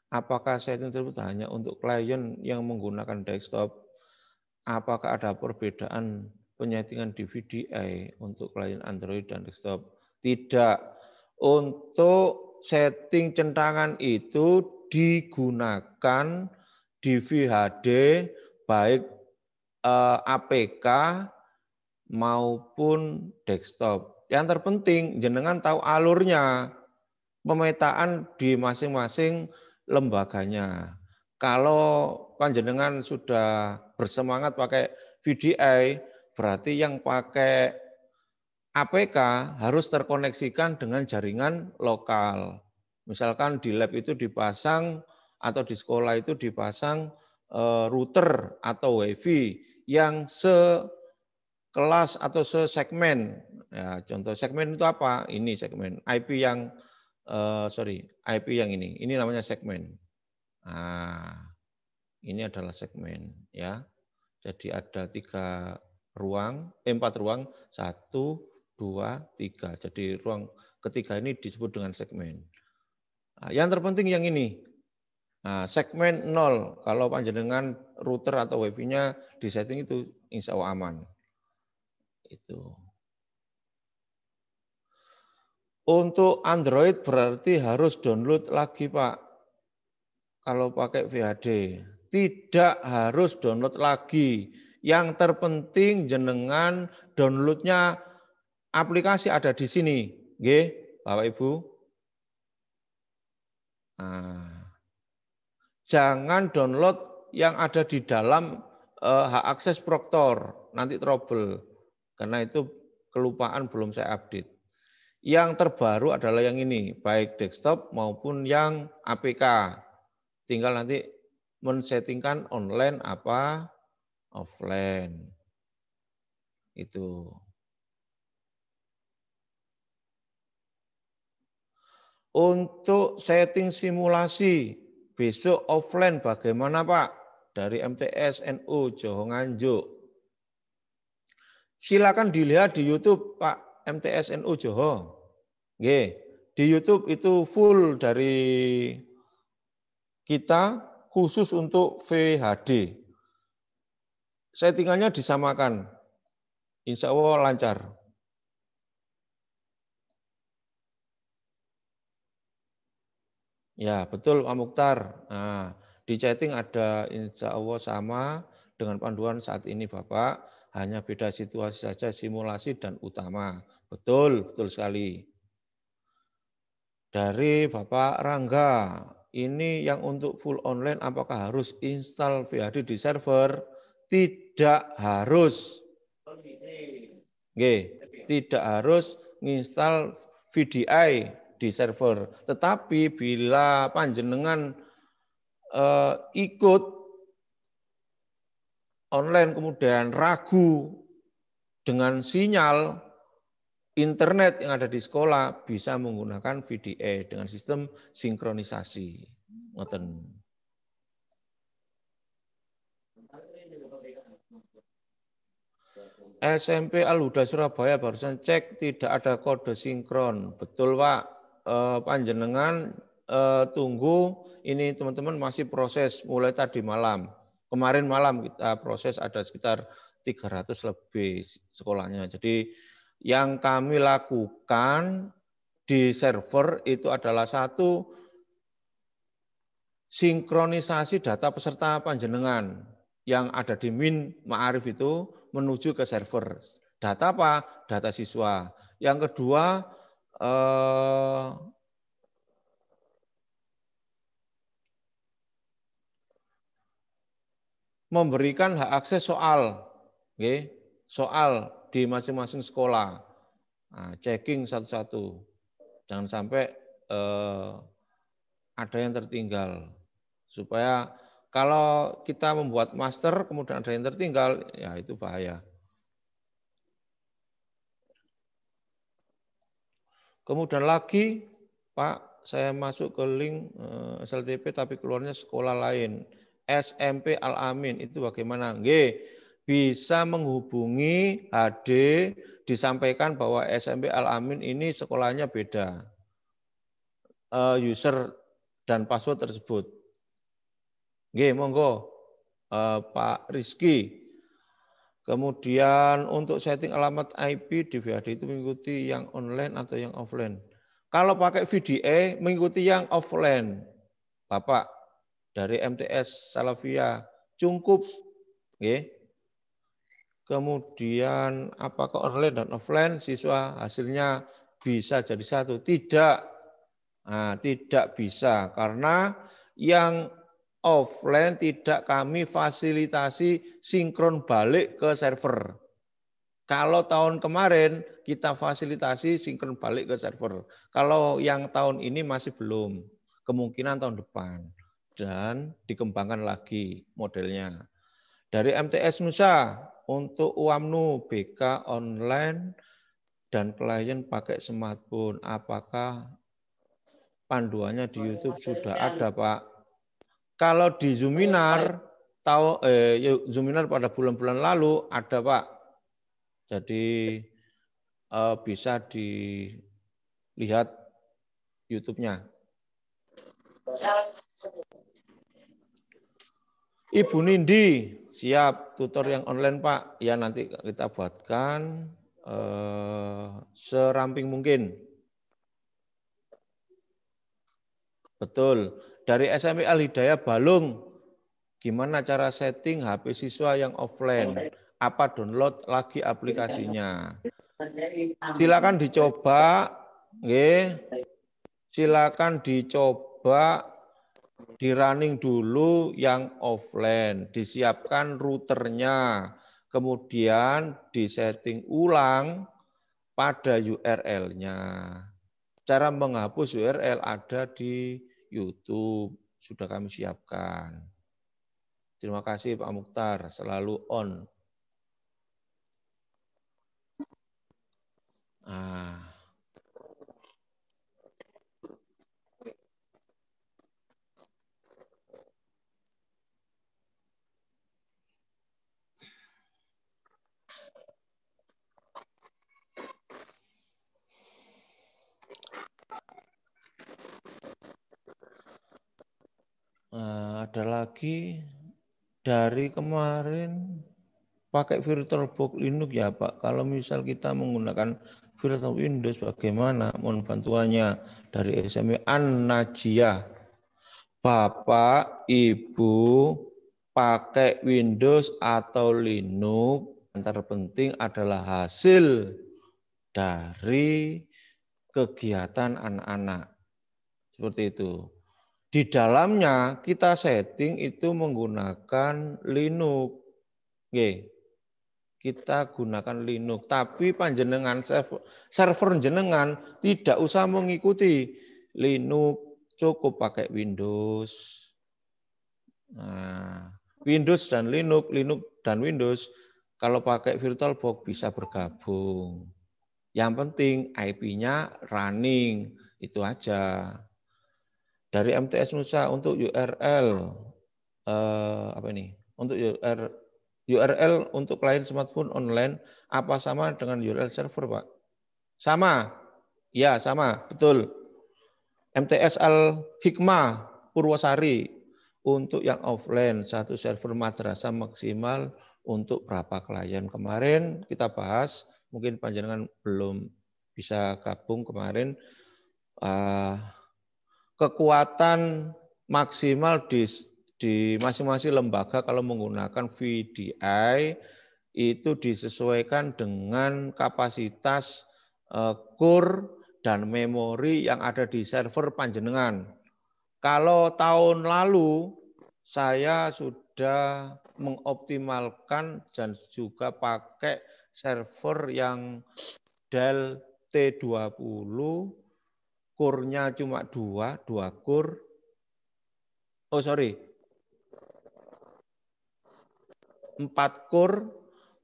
Apakah setting tersebut hanya untuk klien yang menggunakan desktop? Apakah ada perbedaan penyetingan di VDI untuk klien Android dan desktop? Tidak. Untuk setting centangan itu digunakan di VHD baik APK maupun desktop. Yang terpenting jenengan tahu alurnya, pemetaan di masing-masing lembaganya. Kalau panjenengan sudah bersemangat pakai VDI, berarti yang pakai APK harus terkoneksikan dengan jaringan lokal. Misalkan di lab itu dipasang atau di sekolah itu dipasang router atau WiFi yang sekelas atau sesegmen. Ya, contoh segmen itu apa? Ini segmen IP yang IP yang ini. Ini namanya segmen. Nah, ini adalah segmen ya. Jadi ada 4 ruang, 1, 2, 3. Jadi ruang ketiga ini disebut dengan segmen. Nah, yang terpenting yang ini. Nah, segmen 0. Kalau panjenengan router atau wifi-nya di setting itu insya Allah aman. Itu. Untuk Android berarti harus download lagi, Pak. Kalau pakai VHD. Tidak harus download lagi. Yang terpenting jenengan downloadnya aplikasi ada di sini. Nggih, Bapak Ibu. Nah, jangan download yang ada di dalam hak akses Proctor. Nanti trouble. Karena itu kelupaan belum saya update. Yang terbaru adalah yang ini, baik desktop maupun yang APK. Tinggal nanti men-settingkan online apa offline. Itu. Untuk setting simulasi besok offline bagaimana, Pak? Dari MTS NU Johor Nganjuk. Silakan dilihat di YouTube, Pak, MTS NU Johor. Nggih, di YouTube itu full dari kita khusus untuk VHD. Settingannya disamakan. Insya Allah lancar. Ya, betul Pak Mukhtar. Nah, di chatting ada insya Allah sama dengan panduan saat ini Bapak. Hanya beda situasi saja simulasi dan utama. Betul, betul sekali. Dari Bapak Rangga, ini yang untuk full online apakah harus install VHD di server? Tidak harus. Oke, tidak harus menginstal VDI di server. Tetapi bila panjenengan ikut online kemudian ragu dengan sinyal internet yang ada di sekolah, bisa menggunakan VDI dengan sistem sinkronisasi. Ngoten. SMP Al-Huda Surabaya barusan cek tidak ada kode sinkron. Betul Pak, panjenengan tunggu, ini teman-teman masih proses mulai tadi malam. Kemarin malam kita proses ada sekitar 300 lebih sekolahnya. Jadi yang kami lakukan di server itu adalah satu, sinkronisasi data peserta panjenengan yang ada di Min Ma'arif itu menuju ke server. Data apa? Data siswa. Yang kedua, memberikan hak akses soal. Okay? Soal di masing-masing sekolah. Nah, checking satu-satu. Jangan sampai ada yang tertinggal. Supaya kalau kita membuat master, kemudian ada yang tertinggal, ya itu bahaya. Kemudian lagi, Pak, saya masuk ke link SLTP tapi keluarnya sekolah lain. SMP Al-Amin, itu bagaimana? Nggih, bisa menghubungi HD, disampaikan bahwa SMP Al-Amin ini sekolahnya beda. User dan password tersebut. Nggih, monggo Pak Rizky. Kemudian untuk setting alamat IP di VHD itu mengikuti yang online atau yang offline. Kalau pakai VDA mengikuti yang offline. Bapak dari MTS Salafia cukup. Nggih. Kemudian apakah online dan offline siswa hasilnya bisa jadi satu? Tidak. Nah, tidak bisa karena yang offline tidak kami fasilitasi sinkron balik ke server. Kalau tahun kemarin kita fasilitasi sinkron balik ke server. Kalau yang tahun ini masih belum. Kemungkinan tahun depan. Dan dikembangkan lagi modelnya. Dari MTS Nusa untuk UAMNU BK online dan klien pakai smartphone. Apakah panduannya di YouTube sudah ada, Pak? Kalau di Zoominar Zoominar pada bulan-bulan lalu ada, Pak. Jadi bisa dilihat YouTube-nya. Ibu Nindi, siap tutor yang online, Pak. Ya, nanti kita buatkan seramping mungkin. Betul. Dari SMP Al-Hidayah Balung, gimana cara setting HP siswa yang offline? Apa download lagi aplikasinya? Silakan dicoba, nggih. Silakan dicoba di running dulu yang offline, disiapkan routernya, kemudian disetting ulang pada URL-nya. Cara menghapus URL ada di YouTube, sudah kami siapkan. Terima kasih Pak Mukhtar, selalu on. Ada lagi dari kemarin pakai VirtualBox Linux ya Pak. Kalau misal kita menggunakan Virtual Windows bagaimana? Mohon bantuannya dari SMA An-Najiyah. Bapak, Ibu pakai Windows atau Linux, yang terpenting adalah hasil dari kegiatan anak-anak. Seperti itu. Di dalamnya kita setting itu menggunakan Linux. Oke. Kita gunakan Linux, tapi panjenengan server jenengan tidak usah mengikuti Linux, cukup pakai Windows. Nah, Windows dan Linux, Linux dan Windows kalau pakai VirtualBox bisa bergabung. Yang penting IP-nya running, itu aja. Dari MTS Nusa untuk URL apa ini? Untuk URL untuk klien smartphone online apa sama dengan URL server, Pak? Sama. Ya, sama, betul. MTS Al-Hikmah Purwosari untuk yang offline satu server madrasah maksimal untuk berapa klien? Kemarin kita bahas, mungkin panjenengan belum bisa gabung kemarin. Kekuatan maksimal di masing-masing lembaga kalau menggunakan VDI itu disesuaikan dengan kapasitas core dan memori yang ada di server panjenengan. Kalau tahun lalu saya sudah mengoptimalkan dan juga pakai server yang Dell T20, core-nya cuma 2 core. Oh sorry, 4 core,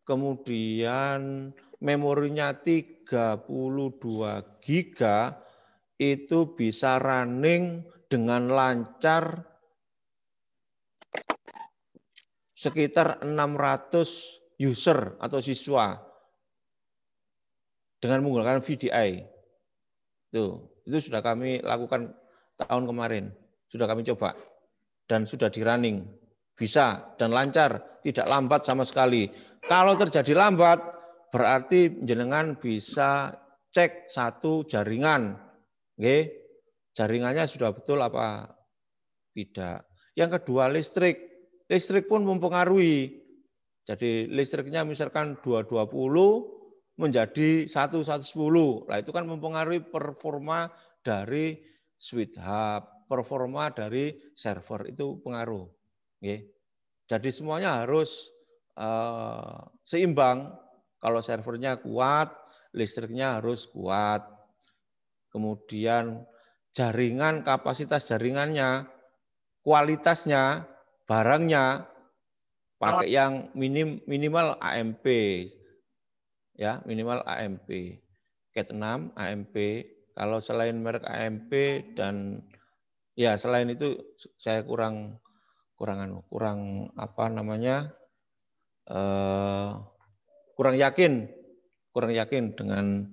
kemudian memorinya 32 GB, itu bisa running dengan lancar sekitar 600 user atau siswa dengan menggunakan VDI. Itu sudah kami lakukan tahun kemarin, sudah kami coba dan sudah di running. Bisa dan lancar, tidak lambat sama sekali. Kalau terjadi lambat, berarti jenengan bisa cek satu jaringan. Oke, jaringannya sudah betul apa tidak. Yang kedua listrik. Listrik pun mempengaruhi. Jadi listriknya misalkan 220 menjadi 1110. Nah, itu kan mempengaruhi performa dari switch hub, performa dari server itu pengaruh. Oke. Jadi semuanya harus seimbang. Kalau servernya kuat, listriknya harus kuat. Kemudian jaringan, kapasitas jaringannya, kualitasnya, barangnya pakai yang minimal AMP, ya minimal AMP. Cat 6 AMP. Kalau selain merek AMP dan ya selain itu saya kurang apa namanya kurang yakin dengan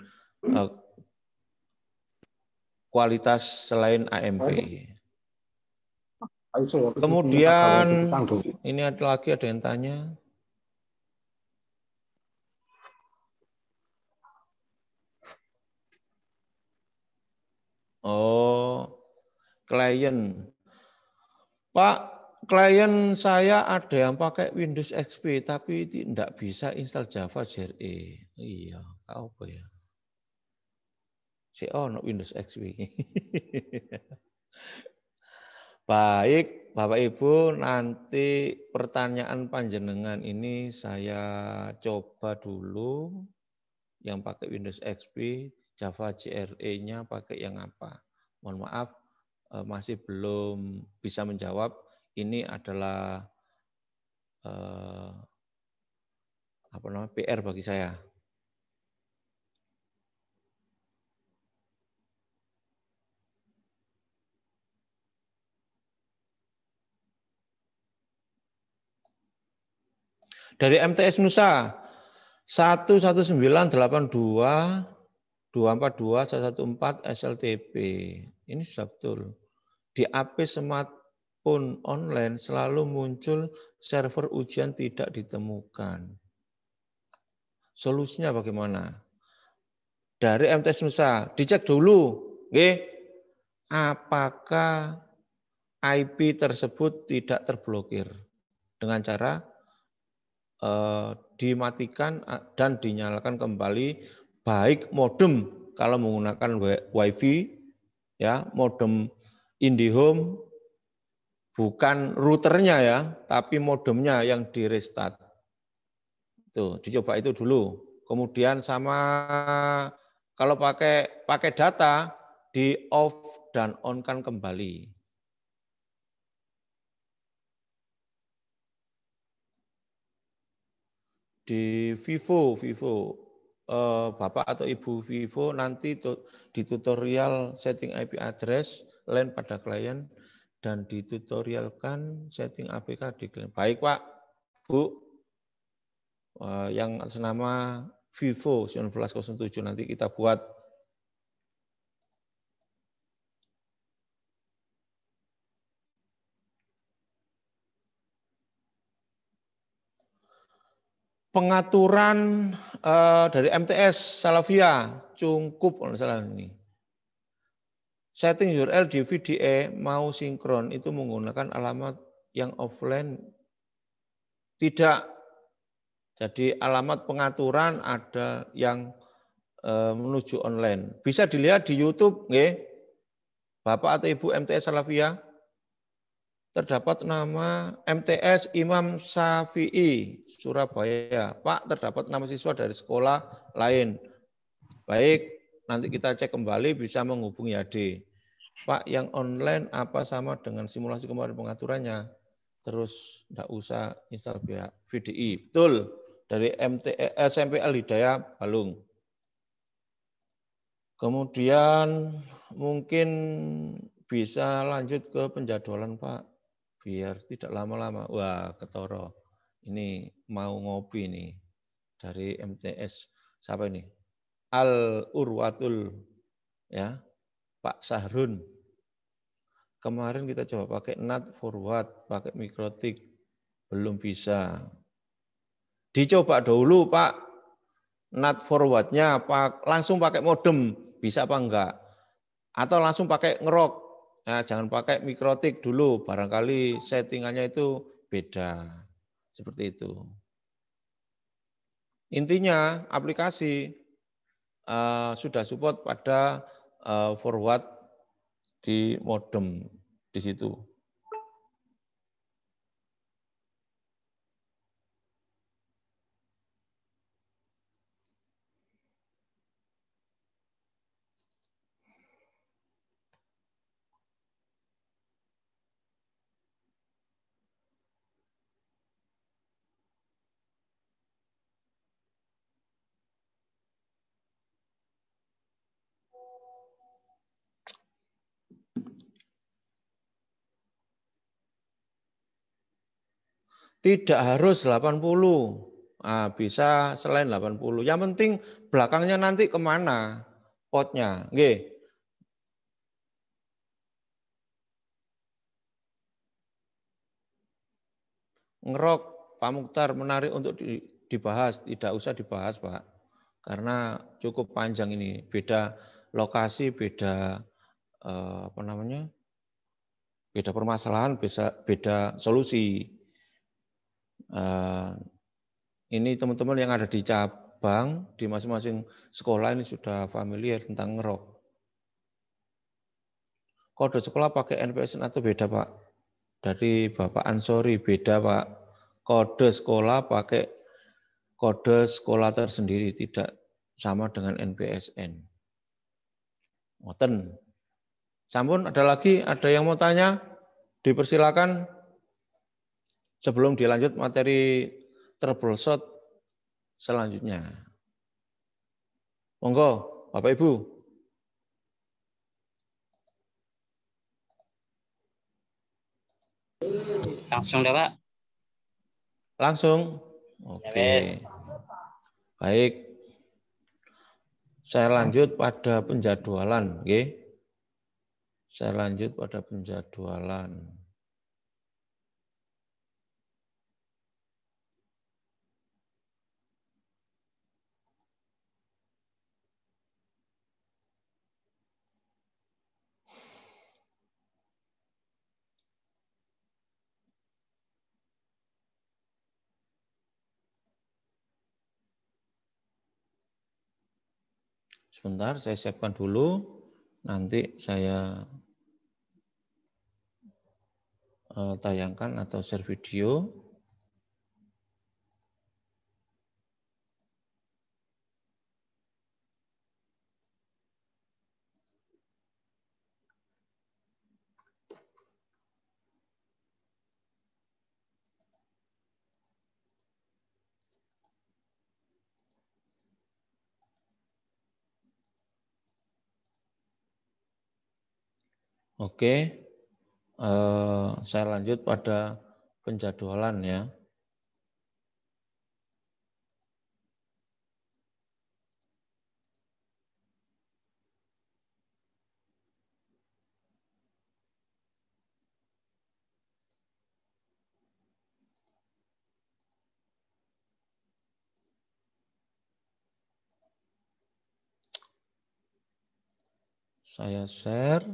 kualitas selain AMP. Kemudian ini ada yang tanya. Oh, klien. Pak, klien saya ada yang pakai Windows XP tapi tidak bisa install Java JRE. Iya, apa ya? No Windows XP. Baik, Bapak Ibu, nanti pertanyaan panjenengan ini saya coba dulu yang pakai Windows XP, Java JRE-nya pakai yang apa. Mohon maaf, masih belum bisa menjawab. Ini adalah PR bagi saya. Dari MTS Nusa 11982242114 SLTP. Ini sudah betul. Di AP smartphone online selalu muncul server ujian tidak ditemukan. Solusinya bagaimana? Dari MTS Nusa, dicek dulu, apakah IP tersebut tidak terblokir dengan cara dimatikan dan dinyalakan kembali, baik modem kalau menggunakan WiFi, ya modem IndiHome, bukan routernya ya, tapi modemnya yang di restart. Tuh, dicoba itu dulu. Kemudian sama kalau pakai data di off dan on-kan kembali. Di Vivo, Bapak atau Ibu Vivo nanti di tutorial setting IP address LAN pada klien dan ditutorialkan setting APK di klien. Baik Pak, Bu, yang senama Vivo 1907 nanti kita buat. Pengaturan dari MTS Salavia cukup kalau salah ini. Setting URL di VDE mau sinkron itu menggunakan alamat yang offline tidak. Jadi alamat pengaturan ada yang menuju online. Bisa dilihat di YouTube, nggih. Bapak atau Ibu MTS Salavia. Terdapat nama MTS Imam Syafi'i Surabaya. Pak, terdapat nama siswa dari sekolah lain. Baik, nanti kita cek kembali bisa menghubungi AD. Pak, yang online apa sama dengan simulasi kemarin pengaturannya? Terus enggak usah install VDI. Betul, dari SMP Al Hidayah Balung. Kemudian mungkin bisa lanjut ke penjadwalan Pak. Biar tidak lama-lama. Wah, ketoro. Ini mau ngopi nih. Dari MTS. Siapa ini? Al Urwatul. Ya, Pak Sahrun. Kemarin kita coba pakai NAT forward, pakai mikrotik. Belum bisa. Dicoba dulu Pak. NAT forwardnya langsung pakai modem. Bisa apa enggak? Atau langsung pakai ngerok. Nah, jangan pakai mikrotik dulu, barangkali settingannya itu beda. Seperti itu. Intinya aplikasi sudah support pada forward di modem di situ. Tidak harus 80. Nah, bisa selain 80. Yang penting belakangnya nanti kemana potnya. Nggih. Ngerok, Pak Mukhtar, menarik untuk dibahas. Tidak usah dibahas, Pak. Karena cukup panjang ini. Beda lokasi, beda apa namanya? Beda permasalahan, beda solusi. Ini teman-teman yang ada di cabang, di masing-masing sekolah ini sudah familiar tentang ngerok. Kode sekolah pakai NPSN atau beda, Pak? Dari Bapak Ansori, beda, Pak. Kode sekolah pakai kode sekolah tersendiri, tidak sama dengan NPSN. Ngoten. Sampun, ada lagi? Ada yang mau tanya? Dipersilakan sebelum dilanjut materi troubleshoot selanjutnya. Monggo, Bapak Ibu. Langsung deh, Pak. Langsung. Oke. Yes. Baik. Saya lanjut pada penjadwalan, nggih. Saya lanjut pada penjadwalan. Sebentar, saya siapkan dulu. Nanti saya tayangkan atau share video. Oke, saya lanjut pada penjadwalan ya. Saya share.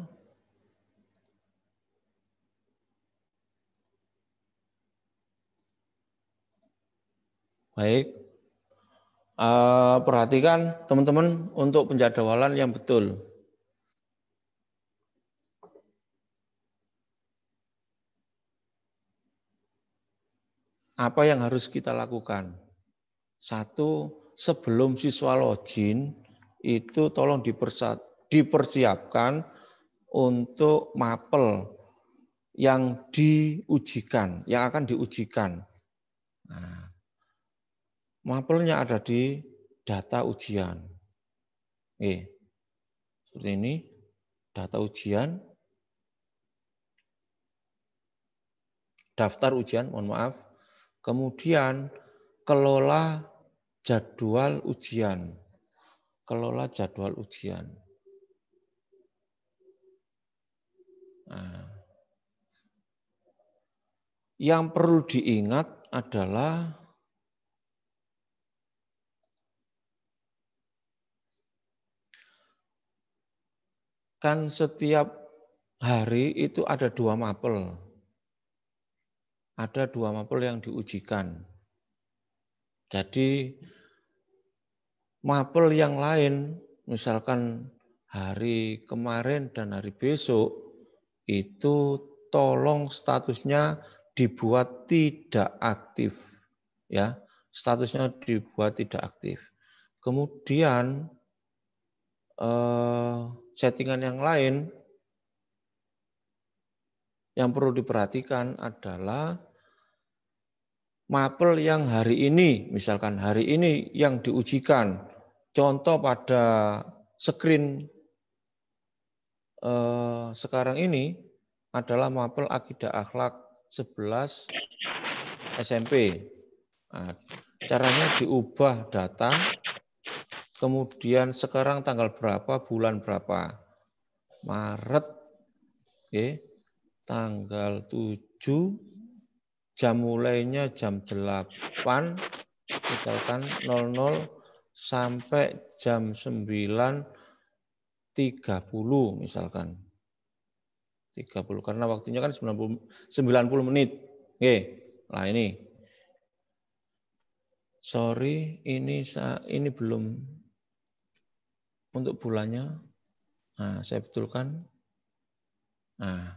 Baik. Perhatikan teman-teman untuk penjadwalan yang betul. Apa yang harus kita lakukan? Satu, sebelum siswa login, itu tolong dipersiapkan untuk mapel yang diujikan, yang akan diujikan. Nah, mapelnya ada di data ujian. Seperti ini, data ujian, daftar ujian, mohon maaf. Kemudian kelola jadwal ujian. Kelola jadwal ujian. Nah, yang perlu diingat adalah kan setiap hari itu ada 2 mapel. Ada 2 mapel yang diujikan. Jadi mapel yang lain, misalkan hari kemarin dan hari besok, itu tolong statusnya dibuat tidak aktif. Ya, statusnya dibuat tidak aktif. Kemudian settingan yang lain yang perlu diperhatikan adalah mapel yang hari ini, misalkan hari ini yang diujikan, contoh pada screen sekarang ini adalah mapel akidah akhlak 11 SMP. Nah, caranya diubah data, kemudian sekarang tanggal berapa, bulan berapa, Maret, okay. Tanggal 7, jam mulainya jam 8, misalkan 00 sampai jam 9.30 misalkan. 30 karena waktunya kan 90 menit. Oke. Nah, ini. Sorry, ini belum untuk bulannya. Nah, saya betulkan. Nah,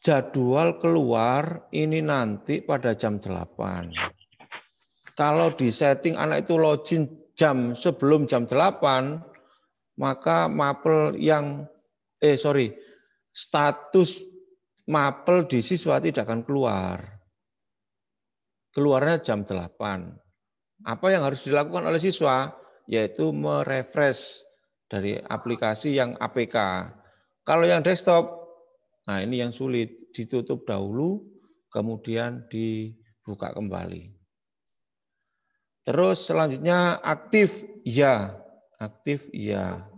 jadwal keluar ini nanti pada jam 8. Kalau di setting anak itu login sebelum jam 8, maka mapel yang status mapel di siswa tidak akan keluar. Keluarnya jam 8. Apa yang harus dilakukan oleh siswa? Yaitu merefresh dari aplikasi yang APK. Kalau yang desktop, nah ini yang sulit. Ditutup dahulu, kemudian dibuka kembali. Terus selanjutnya aktif, ya. Aktif, ya.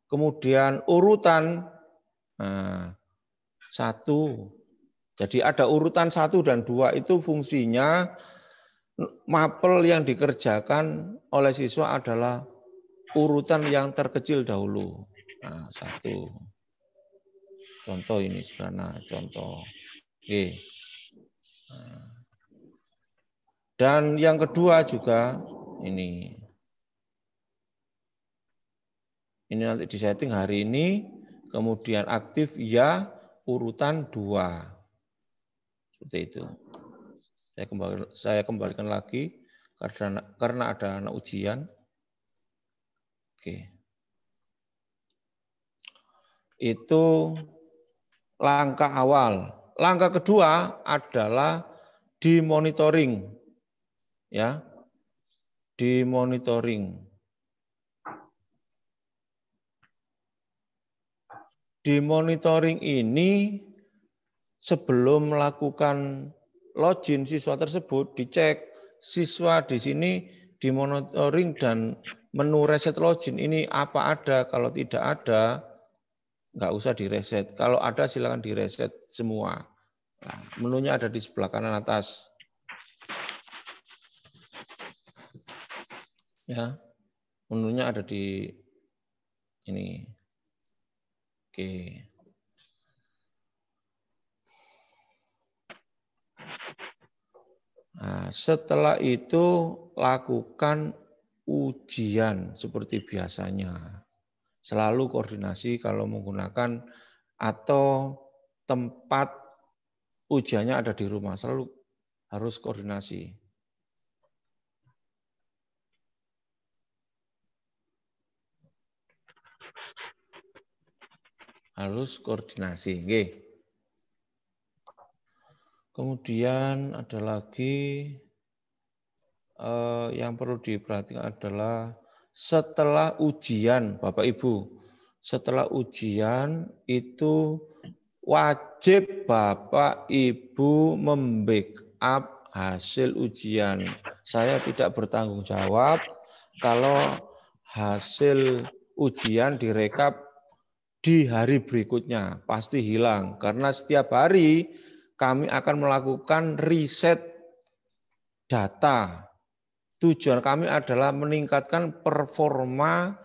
Kemudian urutan, nah, 1. Jadi ada urutan 1 dan 2 itu fungsinya mapel yang dikerjakan oleh siswa adalah urutan yang terkecil dahulu. Nah, 1. Contoh ini sederhana, contoh. Oke. Nah. Dan yang kedua juga ini. Ini nanti disetting hari ini, kemudian aktif ya, urutan 2. Seperti itu. Saya kembalikan lagi karena ada anak ujian. Oke. Itu langkah awal. Langkah kedua adalah dimonitoring. Ya. Dimonitoring. Dimonitoring ini sebelum melakukan login siswa tersebut dicek siswa di sini dimonitoring dan menu reset login ini apa ada, kalau tidak ada nggak usah direset, kalau ada silakan direset semua. Nah, menunya ada di sebelah kanan atas. Ya, menunya ada di ini. Oke. Nah, setelah itu lakukan ujian seperti biasanya. Selalu koordinasi kalau menggunakan atau tempat ujiannya ada di rumah. Selalu harus koordinasi. Harus koordinasi. Oke. Kemudian ada lagi yang perlu diperhatikan adalah setelah ujian, Bapak Ibu, setelah ujian itu wajib Bapak Ibu membackup hasil ujian. Saya tidak bertanggung jawab kalau hasil ujian direkap di hari berikutnya, pasti hilang. Karena setiap hari kami akan melakukan riset data. Tujuan kami adalah meningkatkan performa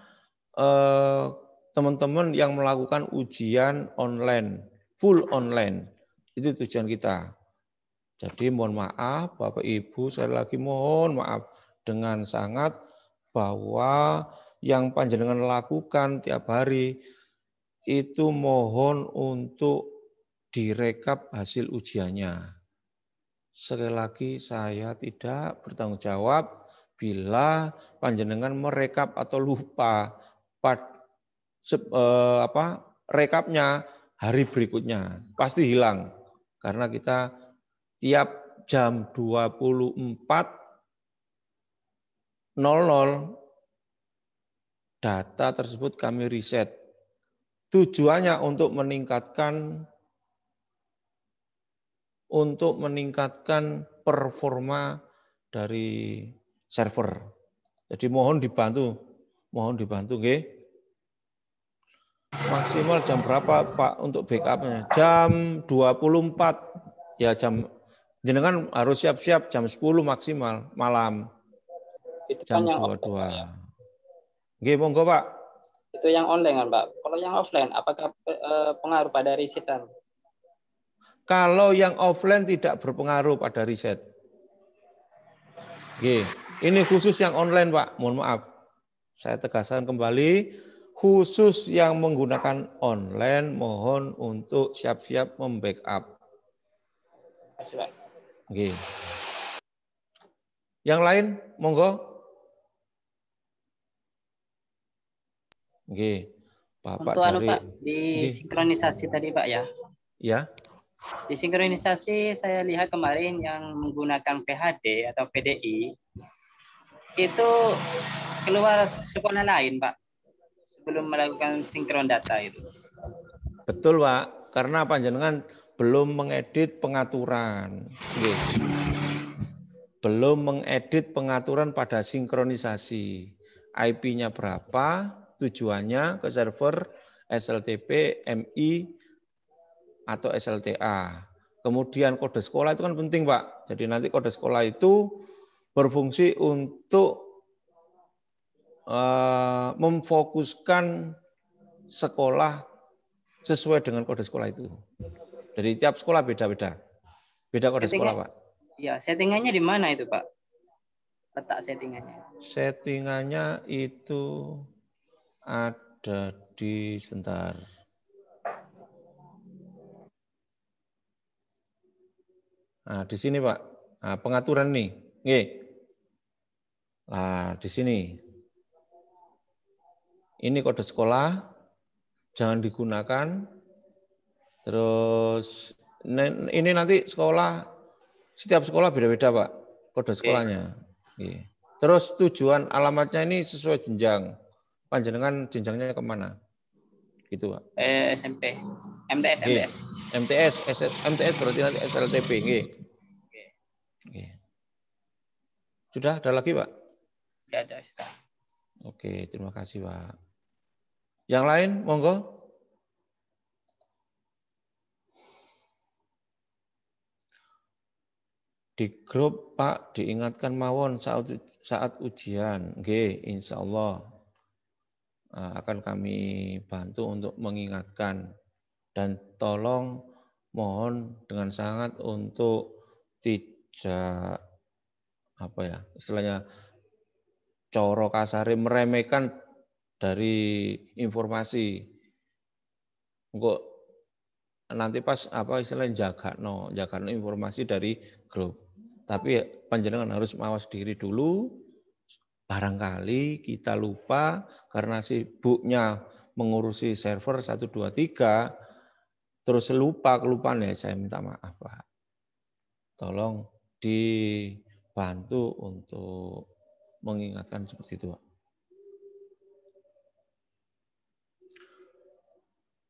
teman-teman yang melakukan ujian online, full online. Itu tujuan kita. Jadi mohon maaf Bapak Ibu, sekali lagi mohon maaf dengan sangat bahwa yang panjenengan lakukan tiap hari itu mohon untuk direkap hasil ujiannya. Sekali lagi saya tidak bertanggung jawab bila panjenengan merekap atau lupa rekapnya hari berikutnya. Pasti hilang. Karena kita tiap jam 24.00 data tersebut kami riset. Tujuannya untuk meningkatkan performa dari server. Jadi mohon dibantu nggih. Maksimal jam berapa Pak untuk backupnya? Jam 24. Ya jenengan harus siap-siap jam 10 maksimal malam. Itu Jam kan yang 22. Nggih, monggo Pak. itu yang online kan Pak. Kalau yang offline, apakah pengaruh pada risetan? Kalau yang offline tidak berpengaruh pada riset. Nggih, ini khusus yang online Pak. Mohon maaf. Saya tegaskan kembali, khusus yang menggunakan online mohon untuk siap-siap membackup. Nggih. Yang lain, monggo. Nggih. Bapak Untuk dari Pak, di sinkronisasi tadi Pak ya. Ya. Di sinkronisasi saya lihat kemarin yang menggunakan PHD atau VDI itu keluar sekolah lain Pak sebelum melakukan sinkron data itu. Betul Pak, karena panjenengan belum mengedit pengaturan. Nggih. Belum mengedit pengaturan pada sinkronisasi. IP-nya berapa, tujuannya ke server SLTP, MI, atau SLTA. Kemudian kode sekolah itu kan penting Pak. Jadi nanti kode sekolah itu berfungsi untuk memfokuskan sekolah sesuai dengan kode sekolah itu. Jadi tiap sekolah beda-beda. Beda kode sekolah Pak. Ya, settingannya di mana itu Pak? Letak settingannya. Settingannya itu ada di sebentar. Nah, di sini Pak. Nah, pengaturan nih. Nggih. Nah, di sini. Ini kode sekolah. Jangan digunakan. Terus ini nanti setiap sekolah beda-beda Pak. Kode sekolahnya. Nggih. Terus tujuan alamatnya ini sesuai jenjang. Panjenengan jenjangnya kemana? Gitu Pak. SMP. MTS. MTS berarti nanti SLTP. Nggih. Nggih. Sudah ada lagi Pak? Ya, ada. Oke, terima kasih Pak. Yang lain, monggo. Di grup Pak diingatkan mawon saat ujian. Nggih, insya Allah akan kami bantu untuk mengingatkan. Dan tolong mohon dengan sangat untuk tidak istilahnya coro kasare meremehkan dari informasi. Engko nanti pas istilahnya jaga informasi dari grup. Tapi panjenengan harus mawas diri dulu. Barangkali kita lupa karena sibuknya mengurusi server 1, 2, 3, terus kelupaan ya saya minta maaf Pak. Tolong dibantu untuk mengingatkan seperti itu Pak.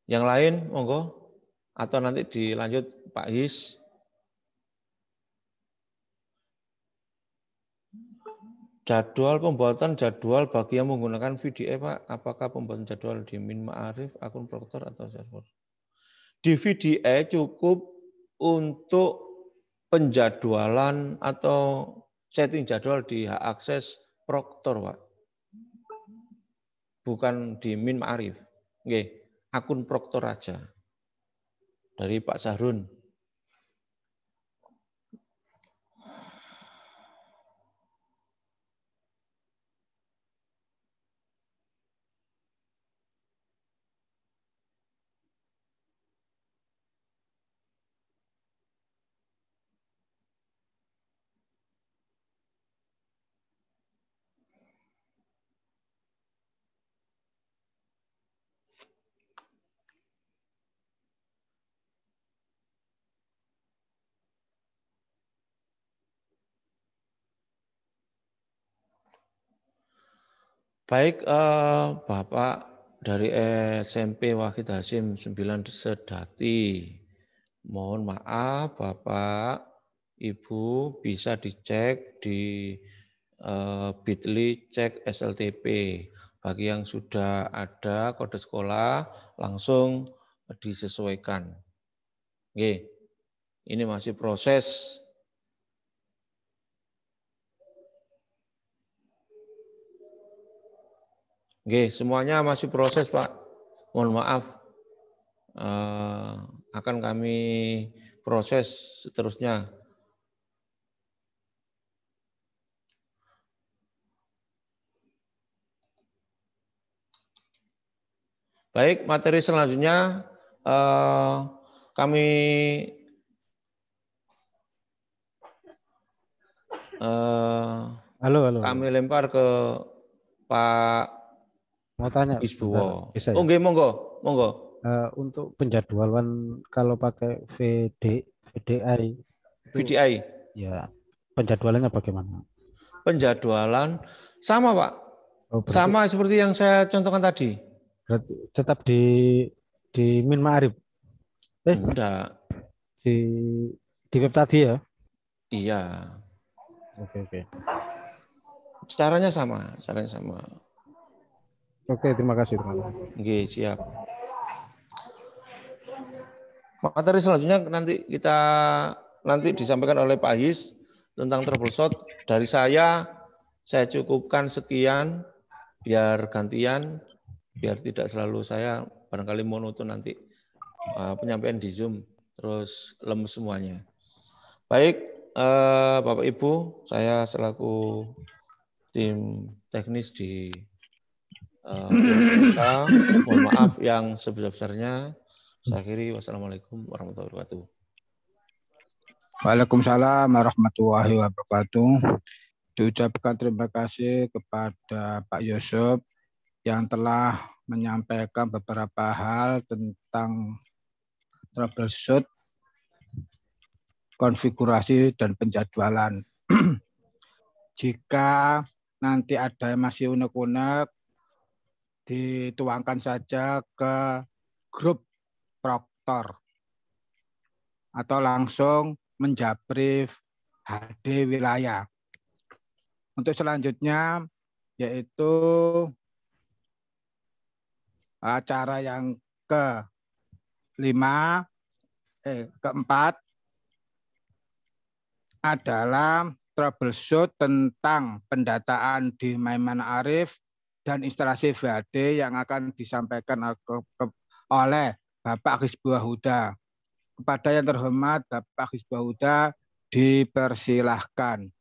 Yang lain monggo atau nanti dilanjut Pak His. Pembuatan jadwal bagi yang menggunakan VDA Pak, apakah pembuatan jadwal di Min Ma'arif, akun Proktor atau server? Di VDA cukup untuk penjadwalan atau setting jadwal di hak akses Proktor Pak. Bukan di Min Ma'arif. Nggih, akun Proktor aja. Dari Pak Sahrun. Baik, Bapak dari SMP Wahid Hasim 9 Sedati. Mohon maaf Bapak, Ibu bisa dicek di Bitly cek SLTP. Bagi yang sudah ada kode sekolah langsung disesuaikan. Oke, ini masih proses. Oke, semuanya masih proses Pak. Mohon maaf. Akan kami proses seterusnya. Baik, materi selanjutnya kami kami lempar ke Pak Mau tanya, Isbowo. bisa Oh, ya? nggih, monggo, monggo. Untuk penjadwalan kalau pakai VDI, VDI. ya penjadwalannya bagaimana? Penjadwalan sama Pak, Oh, berarti, sama seperti yang saya contohkan tadi. berarti tetap di Min Ma'arif. Enggak. Di web tadi ya? Iya. Oke. Caranya sama, caranya sama. Oke, terima kasih. Oke, siap. Materi selanjutnya nanti disampaikan oleh Pak His tentang troubleshoot. Dari saya cukupkan sekian, biar gantian, biar tidak selalu saya barangkali monoton nanti penyampaian di Zoom, terus lemes semuanya. Baik, Bapak Ibu, saya selaku tim teknis di kita, mohon maaf yang sebesar-besarnya. Saya akhiri, wassalamualaikum warahmatullahi wabarakatuh. Waalaikumsalam warahmatullahi wabarakatuh. Diucapkan terima kasih kepada Pak Yusuf yang telah menyampaikan beberapa hal tentang troubleshoot, konfigurasi, dan penjadwalan. Jika nanti ada yang masih unek-unek, dituangkan saja ke grup proktor atau langsung menjabri HD wilayah. Untuk selanjutnya yaitu acara yang keempat adalah troubleshoot tentang pendataan di Maiman Arif dan instalasi VHD yang akan disampaikan oleh Bapak Hizbul Huda. Kepada yang terhormat Bapak Hizbul Huda dipersilahkan.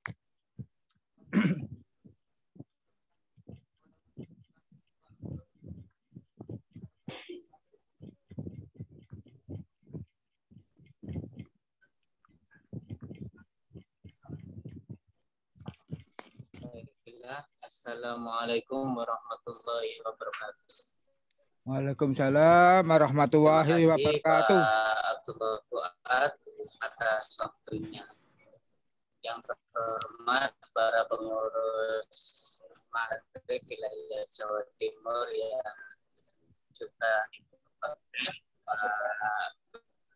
Assalamualaikum warahmatullahi wabarakatuh. Waalaikumsalam warahmatullahi wabarakatuh. Pak Abdullah Fuad atas waktunya. Yang terhormat para pengurus Matrix wilayah Jawa Timur yang juga Pak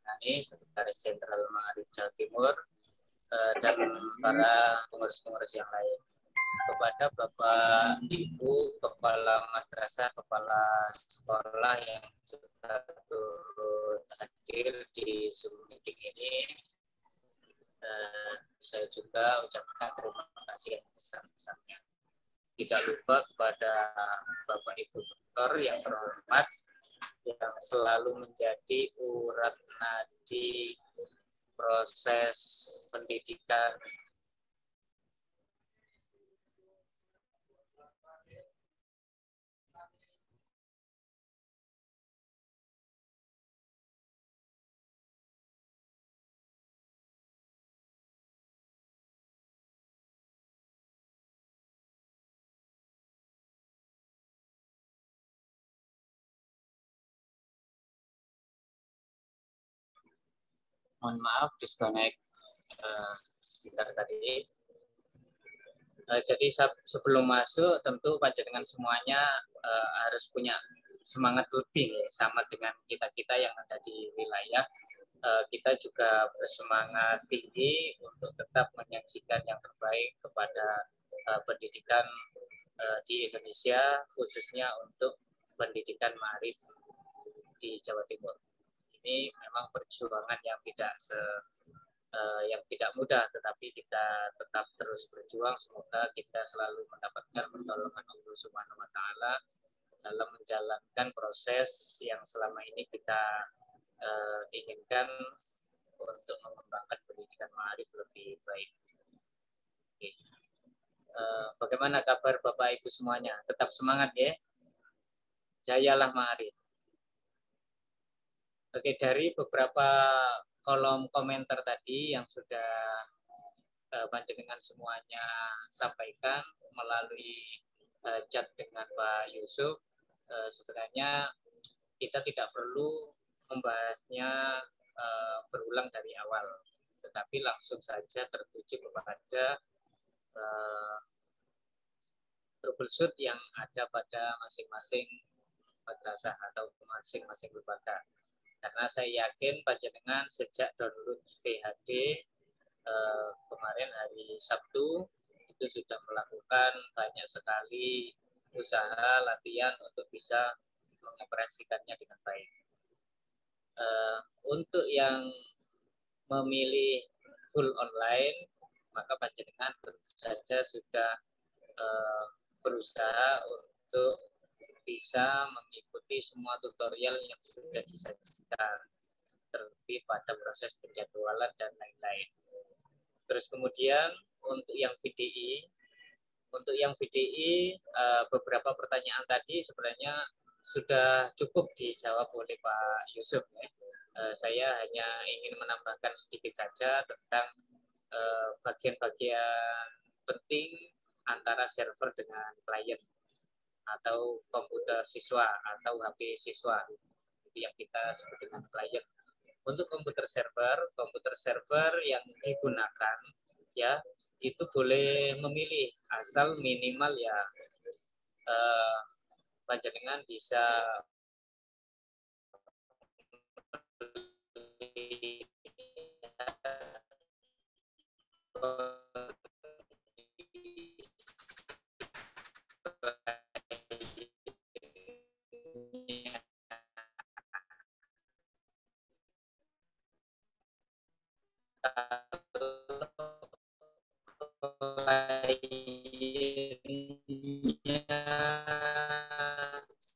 Nani, Sekretaris Jenderal Matrix Jawa Timur, dan para pengurus-pengurus yang lain. Kepada Bapak Ibu Kepala Madrasah, Kepala Sekolah yang sudah turut hadir di Zoom meeting ini, saya juga ucapkan terima kasih yang besar-besarnya. Tidak lupa kepada Bapak Ibu Dokter yang terhormat yang selalu menjadi urat nadi proses pendidikan mohon maaf disconnect sebentar tadi. Jadi sebelum masuk tentu panjenengan semuanya harus punya semangat lebih sama dengan kita-kita yang ada di wilayah. Kita juga bersemangat tinggi untuk tetap menyajikan yang terbaik kepada pendidikan di Indonesia, khususnya untuk pendidikan ma'arif di Jawa Timur. Ini memang perjuangan yang tidak mudah, tetapi kita tetap terus berjuang. Semoga kita selalu mendapatkan pertolongan Allah Subhanahu wa Ta'ala dalam menjalankan proses yang selama ini kita inginkan untuk mengembangkan pendidikan ma'arif lebih baik. Oke. Bagaimana kabar Bapak Ibu semuanya? Tetap semangat ya. Jayalah ma'arif. Oke, dari beberapa kolom komentar tadi yang sudah panjenengan semuanya sampaikan melalui chat dengan Pak Yusuf, sebenarnya kita tidak perlu membahasnya berulang dari awal, tetapi langsung saja tertuju kepada troubleshoot yang ada pada masing-masing madrasah atau masing-masing lembaga. Karena saya yakin panjenengan sejak download PHD kemarin hari Sabtu itu sudah melakukan banyak sekali usaha latihan untuk bisa mengoperasikannya dengan baik. Untuk yang memilih full online, maka panjenengan tentu saja sudah berusaha untuk bisa mengikuti semua tutorial yang sudah disajikan, terlebih pada proses penjadwalan dan lain-lain. Terus kemudian untuk yang VDI, beberapa pertanyaan tadi sebenarnya sudah cukup dijawab oleh Pak Yusuf. Saya hanya ingin menambahkan sedikit saja tentang bagian-bagian penting antara server dengan klien atau komputer siswa atau HP siswa, itu yang kita sebut dengan klien. Untuk komputer server yang digunakan ya itu boleh memilih, asal minimal ya panjenengan bisa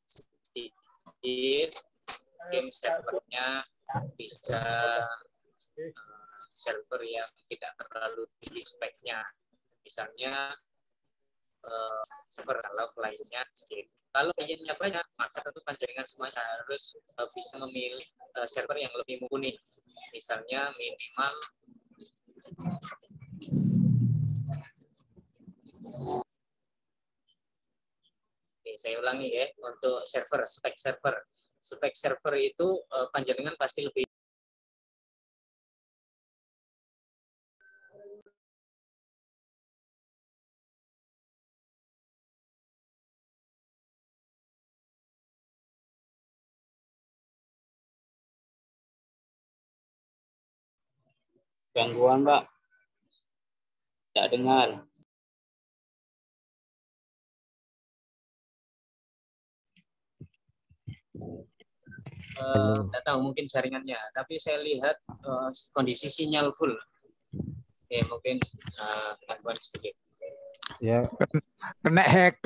sedikit, mungkin servernya bisa server yang tidak terlalu tinggi speknya, misalnya server kalau kliennya sedikit. Kalau kliennya banyak, maka tentu panjenengan semuanya harus bisa memilih server yang lebih mumpuni, misalnya minimal saya ulangi ya, untuk spek server itu panjenengan pasti lebih Gangguan, Pak. Tidak dengar. Tidak tahu, mungkin jaringannya, tapi saya lihat kondisi sinyal full. Oke, mungkin gangguan sedikit. Ya, kena hack.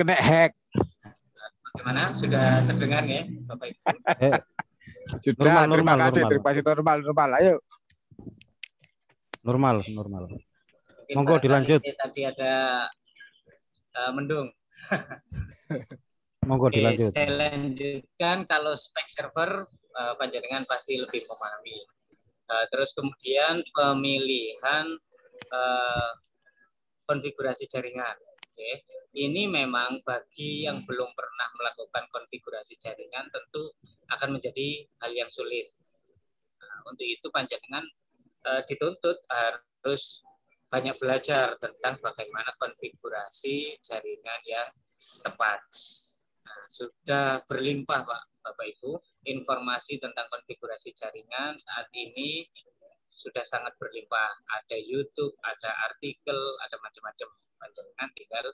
Bagaimana? Sudah terdengar ya, Bapak Ibu? Sudah, terima normal, kasih. normal. Terima kasih, normal. Ayo. Normal. Mungkin Monggo dilanjut. Tadi ada mendung. Monggo Oke, dilanjut. saya lanjutkan. Kalau spek server panjenengan pasti lebih memahami. Terus kemudian pemilihan konfigurasi jaringan. Oke. Ini memang bagi yang belum pernah melakukan konfigurasi jaringan tentu akan menjadi hal yang sulit. Untuk itu panjenengan dituntut harus banyak belajar tentang bagaimana konfigurasi jaringan yang tepat. Nah, sudah berlimpah Pak, Bapak Ibu, informasi tentang konfigurasi jaringan saat ini sudah sangat berlimpah. Ada YouTube, ada artikel, ada macam-macam. Panjenengan tinggal